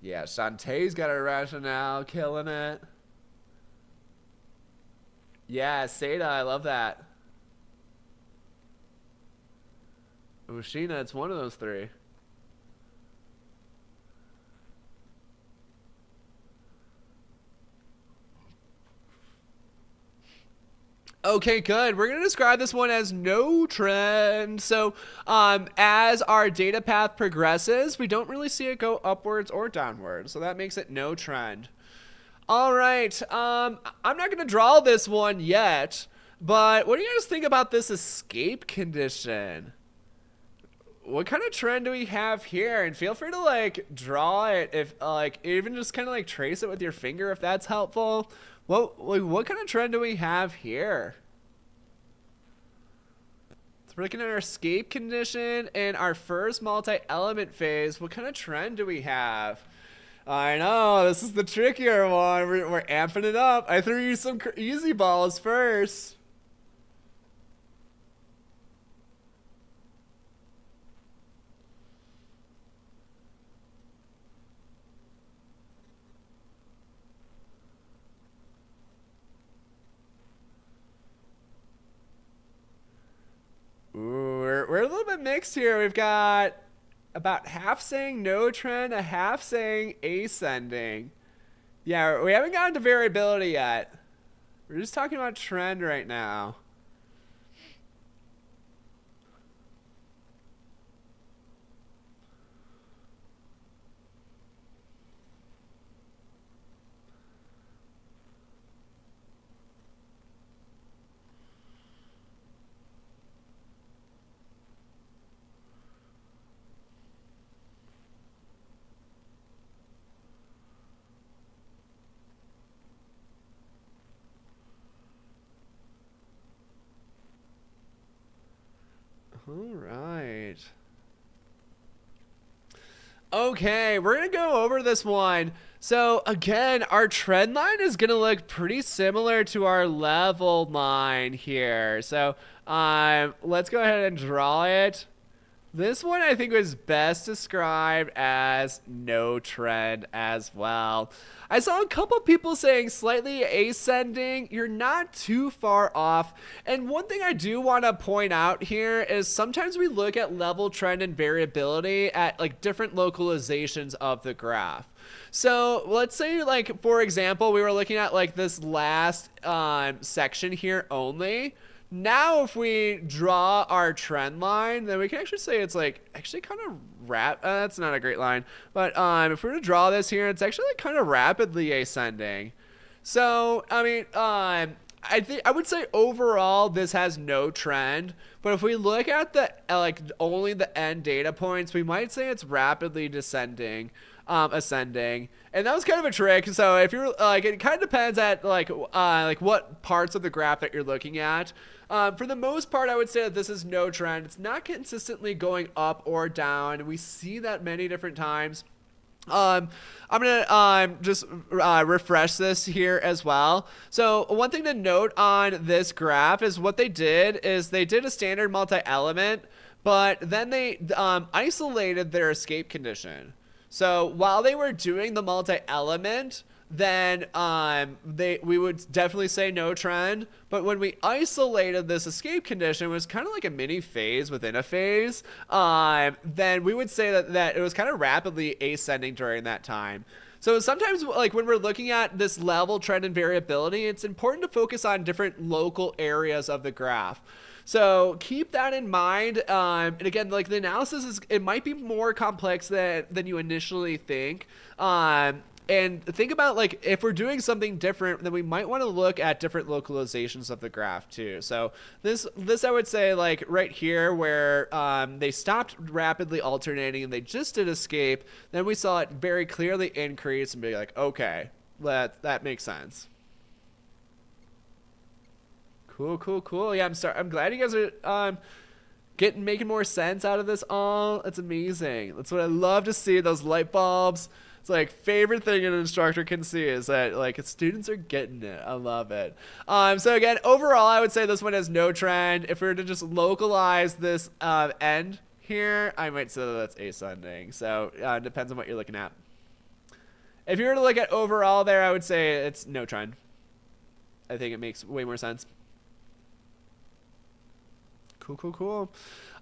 A: Yeah, Shantae's got a rationale, killing it. Yeah, Seda, I love that. Ushina, it's one of those three. Okay, good. We're going to describe this one as no trend. So as our data path progresses, we don't really see it go upwards or downwards. So that makes it no trend. All right. I'm not going to draw this one yet, but what do you guys think about this escape condition? What kind of trend do we have here? And feel free to like draw it if like even just kind of like trace it with your finger if that's helpful. What kind of trend do we have here? So we're looking at our escape condition in our first multi-element phase. What kind of trend do we have? I know, this is the trickier one. We're amping it up. I threw you some easy balls first. Ooh, we're a little bit mixed here. We've got about half saying no trend, a half saying ascending. Yeah, we haven't gotten to variability yet. We're just talking about trend right now. All right. Okay, we're going to go over this one. So again, our trend line is going to look pretty similar to our level line here. So let's go ahead and draw it. This one I think was best described as no trend as well. I saw a couple people saying slightly ascending. You're not too far off. And one thing I do want to point out here is sometimes we look at level, trend, and variability at like different localizations of the graph. So let's say, like, for example, we were looking at like this last section here only. Now, if we draw our trend line, then we can actually say it's like actually kind of that's not a great line, but if we were to draw this here, it's actually like kind of rapidly ascending. So, I mean, I would say overall this has no trend, but if we look at the like only the end data points, we might say it's rapidly descending. Ascending, and that was kind of a trick. So if you're like, it kind of depends at like what parts of the graph that you're looking at. For the most part, I would say that this is no trend. It's not consistently going up or down. We see that many different times. I'm gonna just refresh this here as well. So one thing to note on this graph is what they did is they did a standard multi-element, but then they isolated their escape condition. So while they were doing the multi-element, then we would definitely say no trend. But when we isolated this escape condition, it was kind of like a mini phase within a phase. Then we would say that it was kind of rapidly ascending during that time. So sometimes, like when we're looking at this level, trend, and variability, it's important to focus on different local areas of the graph. So keep that in mind. And again, like the analysis it might be more complex than you initially think. And think about like if we're doing something different, then we might want to look at different localizations of the graph too. So this I would say like right here where they stopped rapidly alternating and they just did escape, then we saw it very clearly increase and be like, okay, that makes sense. Cool. Yeah, I'm glad you guys are making more sense out of this all. It's amazing. That's what I love to see, those light bulbs. It's like favorite thing an instructor can see is that like students are getting it. I love it. So again, overall, I would say this one has no trend. If we were to just localize this end here, I might say that that's ascending. So it depends on what you're looking at. If you were to look at overall there, I would say it's no trend. I think it makes way more sense. Cool.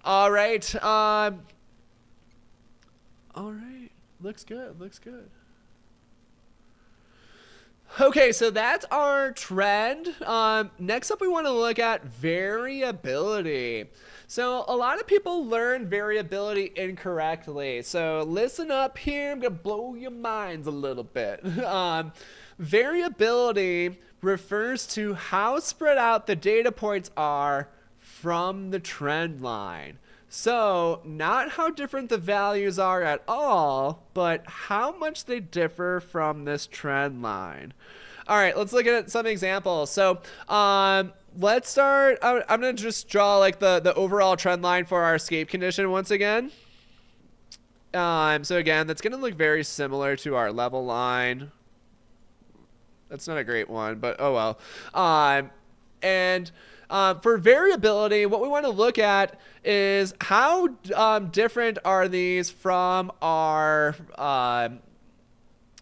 A: All right. Looks good. Okay, so that's our trend. Next up, we want to look at variability. So a lot of people learn variability incorrectly. So listen up here. I'm going to blow your minds a little bit. Variability refers to how spread out the data points are from the trend line. So not how different the values are at all, but how much they differ from this trend line. All right, let's look at some examples. So let's start. I'm going to just draw like the overall trend line for our escape condition once again. So again, that's going to look very similar to our level line. That's not a great one, but oh well. For variability, what we want to look at is how different are these from our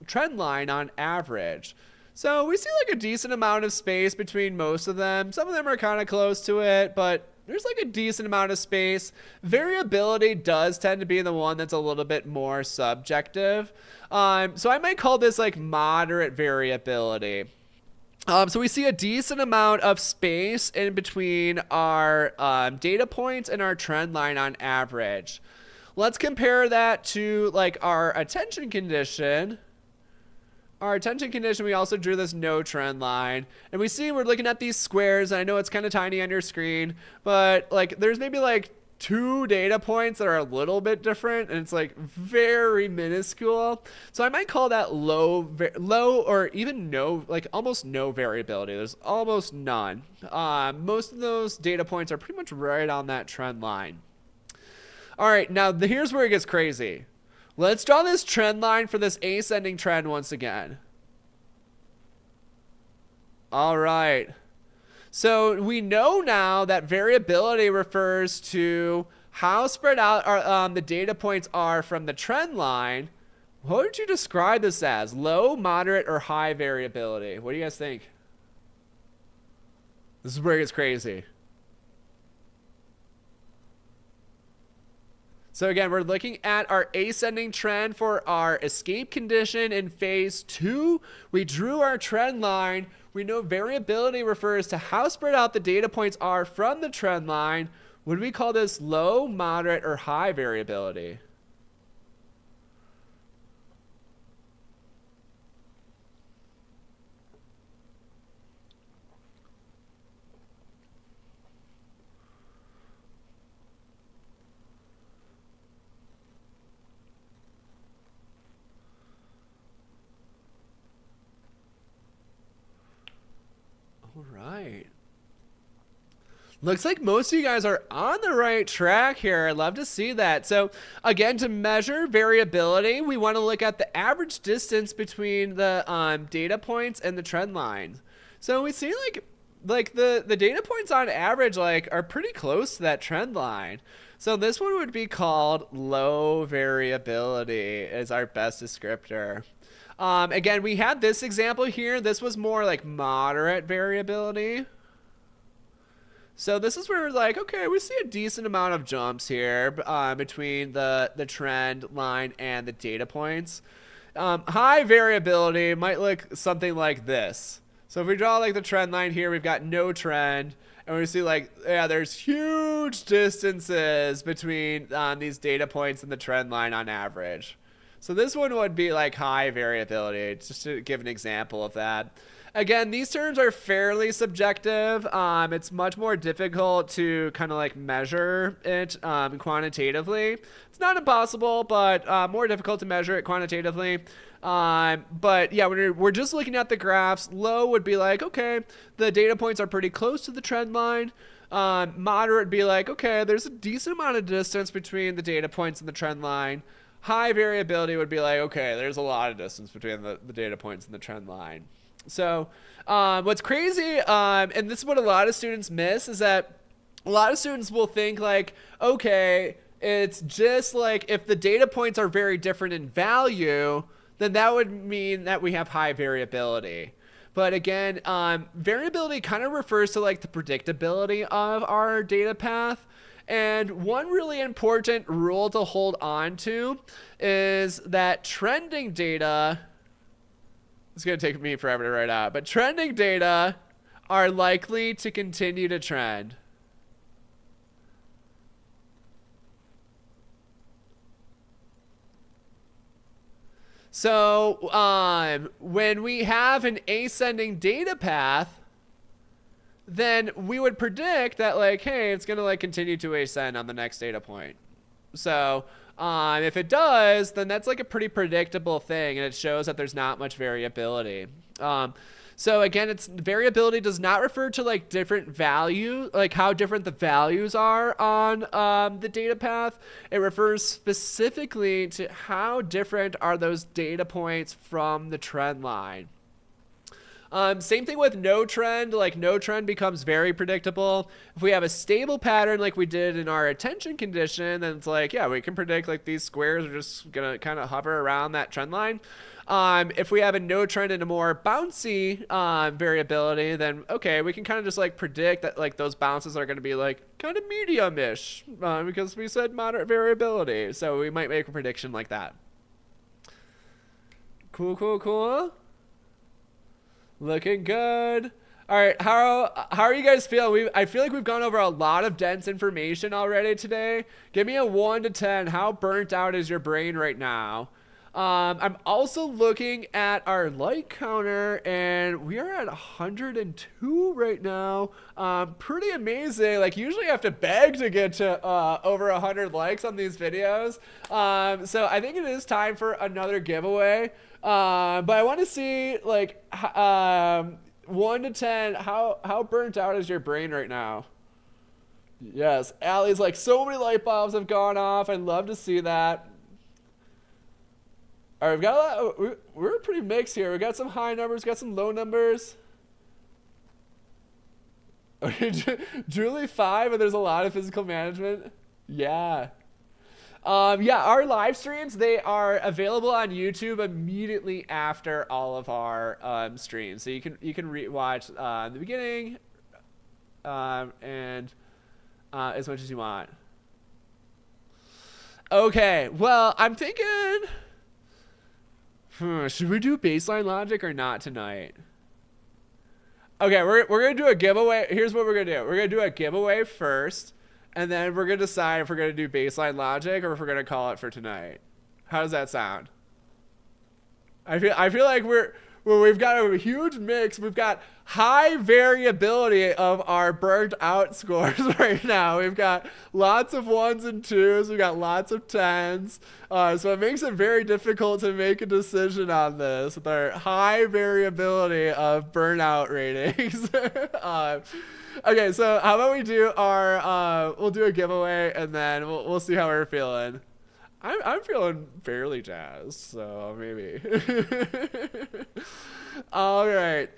A: trend line on average. So we see like a decent amount of space between most of them. Some of them are kind of close to it, but there's like a decent amount of space. Variability does tend to be the one that's a little bit more subjective. So I might call this like moderate variability. So we see a decent amount of space in between our data points and our trend line on average. Let's compare that to like our attention condition. Our attention condition, we also drew this no trend line. And we see we're looking at these squares. And I know it's kind of tiny on your screen, but like there's maybe like 2 data points that are a little bit different, and it's like very minuscule. So I might call that low or even no, like almost no variability. There's almost none. Most of those data points are pretty much right on that trend line. All right, now here's where it gets crazy. Let's draw this trend line for this ascending trend once again. All right. So we know now that variability refers to how spread out the data points are from the trend line. What would you describe this as? Low, moderate, or high variability? What do you guys think? This is where it gets crazy. So again, we're looking at our ascending trend for our escape condition in phase 2. We drew our trend line. We know variability refers to how spread out the data points are from the trend line. Would we call this low, moderate, or high variability? All right. Looks like most of you guys are on the right track here. I'd love to see that. So again, to measure variability, we want to look at the average distance between the data points and the trend line. So we see like the data points on average like are pretty close to that trend line. So this one would be called low variability as our best descriptor. Again, we had this example here. This was more like moderate variability. So this is where we're like, okay, we see a decent amount of jumps here between the trend line and the data points. High variability might look something like this. So if we draw like the trend line here, we've got no trend. And we see like, yeah, there's huge distances between these data points and the trend line on average. So this one would be like high variability, just to give an example of that. Again, these terms are fairly subjective. It's much more difficult to kind of like measure it quantitatively. It's not impossible, but more difficult to measure it quantitatively. But yeah, when we're just looking at the graphs, low would be like, okay, the data points are pretty close to the trend line. Moderate would be like, okay, there's a decent amount of distance between the data points and the trend line. High variability would be like, okay, there's a lot of distance between the data points and the trend line. So what's crazy, and this is what a lot of students miss, is that a lot of students will think like, okay, it's just like if the data points are very different in value, then that would mean that we have high variability. But again, variability kind of refers to like the predictability of our data path. And one really important rule to hold on to is that trending data, it's going to take me forever to write out, but trending data are likely to continue to trend. So when we have an ascending data path, then we would predict that like, hey, it's going to like continue to ascend on the next data point. So if it does, then that's like a pretty predictable thing, and it shows that there's not much variability. So again, variability does not refer to like different value, like how different the values are on the data path. It refers specifically to how different are those data points from the trend line. Same thing with no trend. Like no trend becomes very predictable. If we have a stable pattern like we did in our attention condition, then it's like, yeah, we can predict like these squares are just gonna kind of hover around that trend line. If we have a no trend and a more bouncy variability, then okay, we can kind of just like predict that like those bounces are going to be like kind of medium-ish because we said moderate variability. So we might make a prediction like that. Cool. Looking good. All right, how are you guys feeling? I feel like we've gone over a lot of dense information already today. Give me a 1 to 10. How burnt out is your brain right now? I'm also looking at our like counter, and we are at 102 right now. Pretty amazing. Like usually I have to beg to get to over 100 likes on these videos. So I think it is time for another giveaway. But I want to see like 1 to 10. How burnt out is your brain right now? Yes, Allie's like, so many light bulbs have gone off. I'd love to see that. All right, we've got a lot. We're pretty mixed here. We got some high numbers, got some low numbers. Julie 5, and there's a lot of physical management. Yeah. Yeah, our live streams, they are available on YouTube immediately after all of our streams. So you can rewatch the beginning and as much as you want. Okay, well, I'm thinking, should we do baseline logic or not tonight? Okay, we're going to do a giveaway. Here's what we're going to do. We're going to do a giveaway first. And then we're going to decide if we're going to do baseline logic or if we're going to call it for tonight. How does that sound? I feel like we've got a huge mix. We've got high variability of our burnt out scores right now. We've got lots of 1s and 2s. We've got lots of 10s. So it makes it very difficult to make a decision on this with our high variability of burnout ratings. Okay, so how about we do we'll do a giveaway and then we'll see how we're feeling. I'm feeling fairly jazzed, so maybe. All right.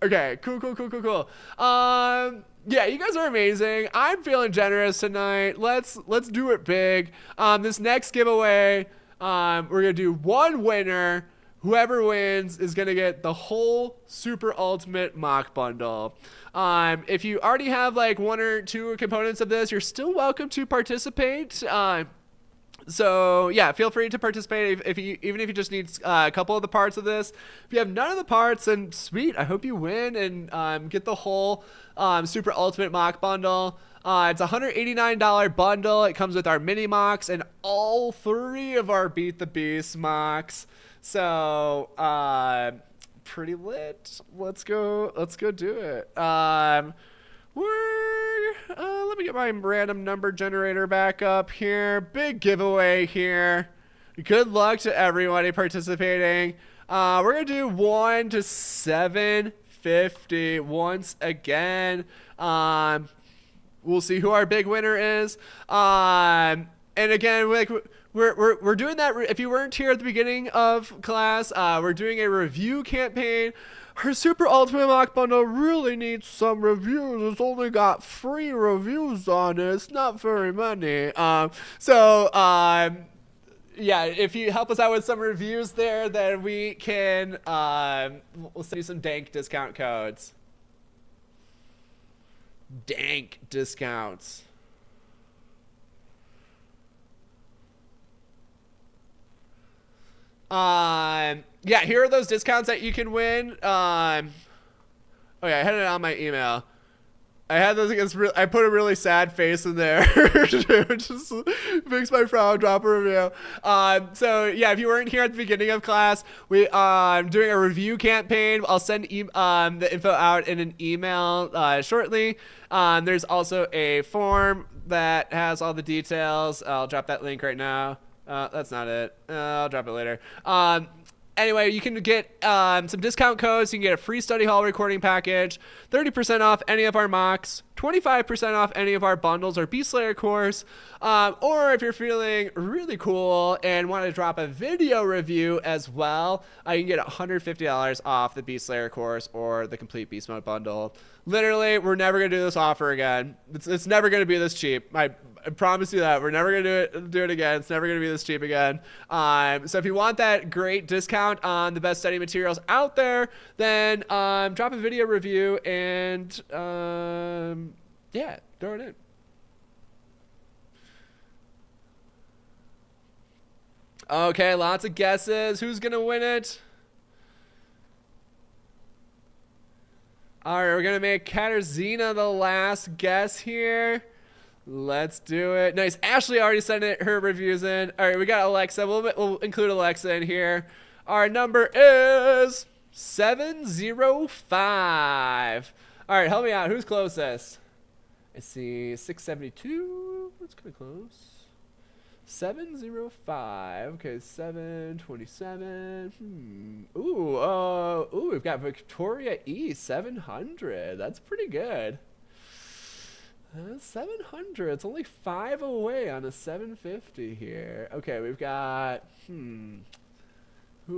A: Okay, cool. Yeah, you guys are amazing. I'm feeling generous tonight. Let's do it big. This next giveaway, we're gonna do one winner. Whoever wins is going to get the whole super ultimate mock bundle. If you already have like 1 or 2 components of this, you're still welcome to participate. So yeah, feel free to participate even if you just need a couple of the parts of this. If you have none of the parts, then sweet. I hope you win and get the whole super ultimate mock bundle. It's a $189 bundle. It comes with our mini mocks and all 3 of our Beat the Beast mocks. So, pretty lit. Let's go do it. Let me get my random number generator back up here. Big giveaway here. Good luck to everybody participating. We're gonna do 1 to 750 once again. We'll see who our big winner is. And again, like we're doing that. If you weren't here at the beginning of class, we're doing a review campaign. Her Super Ultimate Mock Bundle really needs some reviews. It's only got 3 reviews on it. It's not very many. Yeah, if you help us out with some reviews there, then we can we'll send you some dank discount codes. Dank discounts. Yeah, here are those discounts that you can win. Oh yeah, I had it on my email. I had those. I put a really sad face in there. It just makes my frown drop a review. So yeah, if you weren't here at the beginning of class, we doing a review campaign. I'll send the info out in an email shortly. There's also a form that has all the details. I'll drop that link right now. That's not it. I'll drop it later. Anyway, you can get some discount codes. You can get a free study hall recording package, 30% off any of our mocks, 25% off any of our bundles or Beast Slayer course. Or if you're feeling really cool and want to drop a video review as well, you can get $150 off the Beast Slayer course or the complete Beast Mode bundle. Literally, we're never going to do this offer again. It's never going to be this cheap. I promise you that. We're never going to do it again. It's never going to be this cheap again. So if you want that great discount on the best study materials out there, then drop a video review and yeah, throw it in. Okay, lots of guesses. Who's going to win it? All right, we're going to make Katarzyna the last guess here. Let's do it. Nice. Ashley already sent her reviews in. All right, we got Alexa. We'll include Alexa in here. Our number is 705. All right, help me out. Who's closest? I see 672. That's kind of close. 705. Okay, 727. Ooh, we've got Victoria E 700. That's pretty good. 700. It's only 5 away on a 750 here. Okay, we've got who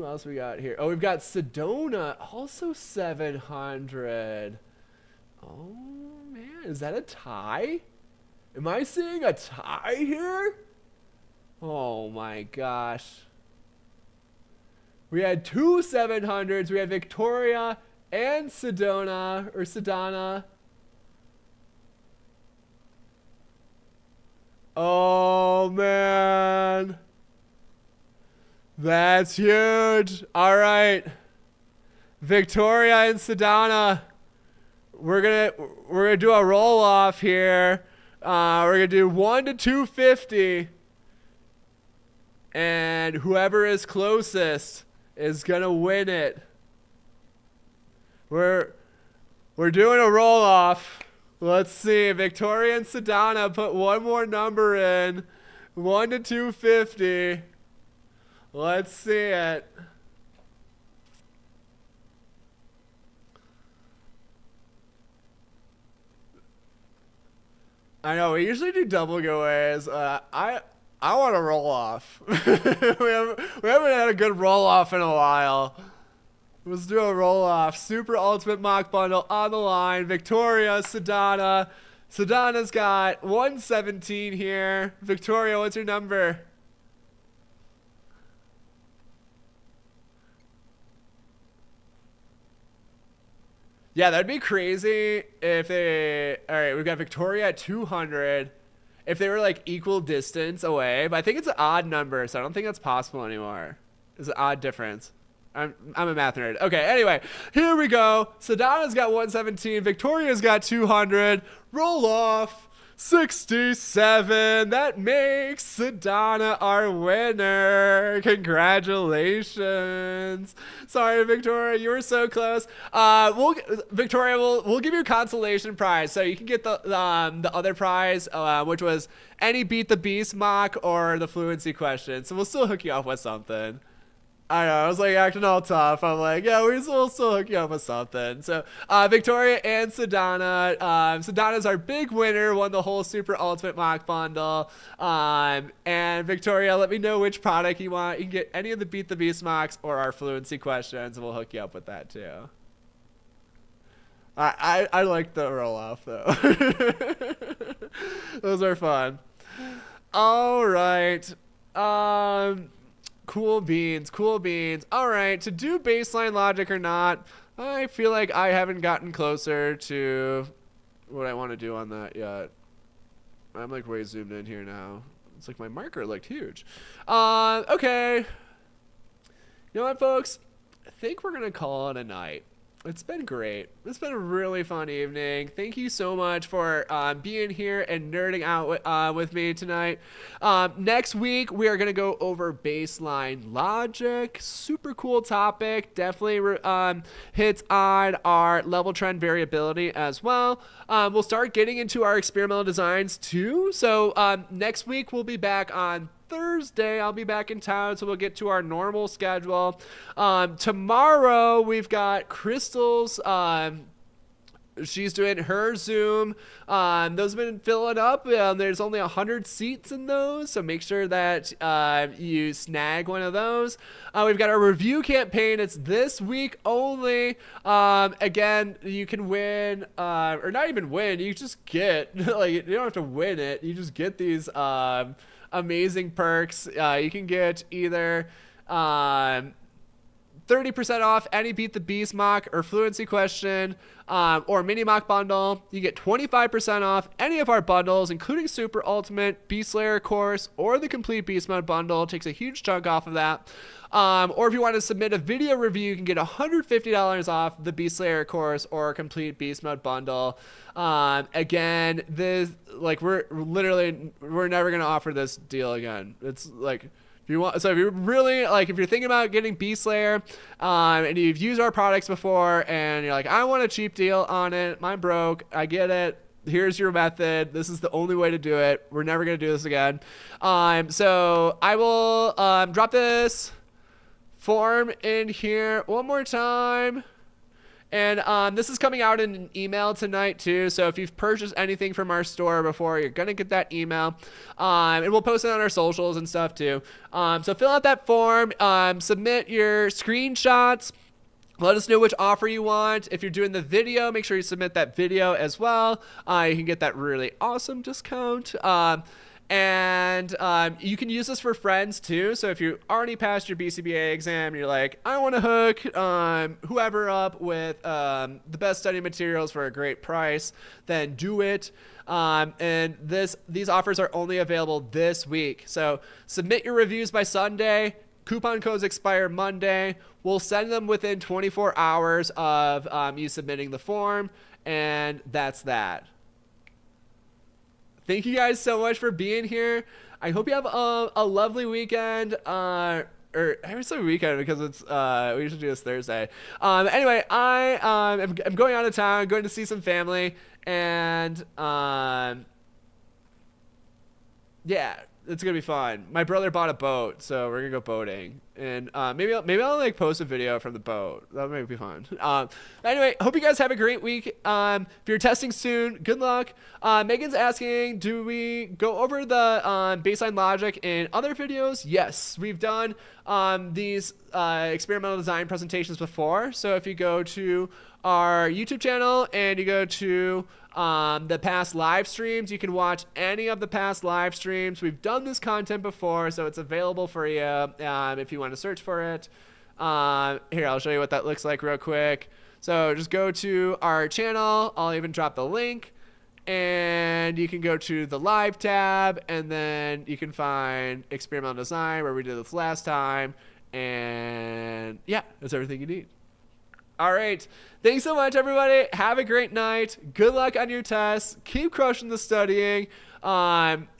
A: else we got here? Oh, we've got Sedona, also 700. Oh man, is that a tie? Am I seeing a tie here? Oh my gosh. We had 2 700s. We had Victoria and Sedona. Oh man. That's huge. All right. Victoria and Sedona. We're gonna do a roll off here. We're gonna do 1 to 250. And whoever is closest is gonna win it. We're doing a roll off. Let's see. Victoria and Sedona put one more number in. 1 to 250. Let's see it. I know we usually do double giveaways. I want to roll off. we haven't had a good roll off in a while. Let's do a roll off. Super Ultimate Mock Bundle on the line. Victoria, Sedona. Sedona's got 117 here. Victoria, what's your number? Yeah, that'd be crazy if they... All right, we've got Victoria at 200. If they were like equal distance away, but I think it's an odd number, so I don't think that's possible anymore. It's an odd difference. I'm a math nerd. Okay, anyway, here we go. Sedona's got 117. Victoria's got 200. Roll off. 67. That makes Sedana our winner. Congratulations. Sorry, Victoria, you were so close. Victoria, we'll give you a consolation prize, so you can get the other prize, which was any Beat the Beast mock or the fluency question. So we'll still hook you up with something. I know, I was like acting all tough. I'm like, yeah, we'll still hook you up with something. So, Victoria and Sedana. Sedana's our big winner, won the whole Super Ultimate Mock Bundle. And Victoria, let me know which product you want. You can get any of the Beat the Beast mocks or our fluency questions, and we'll hook you up with that too. I like the roll off though. Those are fun. All right. Cool beans. All right, to do baseline logic or not, I feel like I haven't gotten closer to what I want to do on that yet. I'm like way zoomed in here now. It's like my marker looked huge. Okay. You know what, folks? I think we're going to call it a night. It's been great. It's been a really fun evening. Thank you so much for being here and nerding out with me tonight. Next week, we are going to go over baseline logic. Super cool topic. Definitely hits on our level trend variability as well. We'll start getting into our experimental designs too. So next week, we'll be back on Thursday. I'll be back in town, so we'll get to our normal schedule. Tomorrow we've got Crystal's. She's doing her Zoom. Those have been filling up. There's only 100 seats in those, so make sure that you snag one of those. We've got our review campaign. It's this week only. Again, you can win, or not even win. You just get, like, you don't have to win it. You just get these amazing perks. You can get either 30% off any Beat the Beast mock or fluency question, or mini mock bundle. You get 25% off any of our bundles, including Super Ultimate, Beast Slayer course, or the complete Beast Mode bundle. It takes a huge chunk off of that. Or if you want to submit a video review, you can get $150 off the Beast Slayer course or complete Beast Mode bundle. Again, this, like, we're never going to offer this deal again. It's like, if you want, so if you're really, like, if you're thinking about getting Beast Slayer, and you've used our products before and you're like, I want a cheap deal on it, I'm broke, I get it. Here's your method. This is the only way to do it. We're never going to do this again. So I will drop this form in here one more time. And this is coming out in an email tonight too. So if you've purchased anything from our store before, you're going to get that email. And we'll post it on our socials and stuff too. So fill out that form, submit your screenshots. Let us know which offer you want. If you're doing the video, make sure you submit that video as well. You can get that really awesome discount. And you can use this for friends too. So if you already passed your BCBA exam, you're like, I want to hook whoever up with the best study materials for a great price, then do it. And these offers are only available this week. So submit your reviews by Sunday. Coupon codes expire Monday. We'll send them within 24 hours of you submitting the form. And that's that. Thank you guys so much for being here. I hope you have a lovely weekend. Or I would say weekend because it's we usually do this Thursday. Anyway, I'm going out of town, going to see some family, and yeah, it's gonna be fun. My brother bought a boat, so we're gonna go boating, and maybe I'll like post a video from the boat. That might be fun. Anyway, hope you guys have a great week. If you're testing soon, good luck. Megan's asking, do we go over the baseline logic in other videos? Yes, we've done these experimental design presentations before. So if you go to our YouTube channel and you go to the past live streams, you can watch any of the past live streams. We've done this content before, so it's available for you if you want to search for it. Here, I'll show you what that looks like real quick. So just go to our channel. I'll even drop the link, and you can go to the live tab, and then you can find experimental design where we did this last time. And yeah, that's everything you need. All right. Thanks so much, everybody. Have a great night. Good luck on your tests. Keep crushing the studying.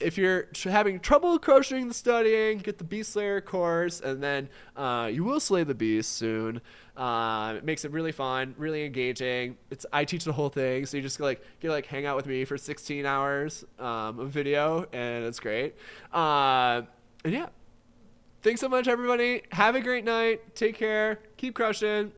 A: If you're having trouble crushing the studying, get the Beast Slayer course, and then you will slay the beast soon. It makes it really fun, really engaging. I teach the whole thing, so you just get to hang out with me for 16 hours of video, and it's great. And yeah, thanks so much, everybody. Have a great night. Take care. Keep crushing.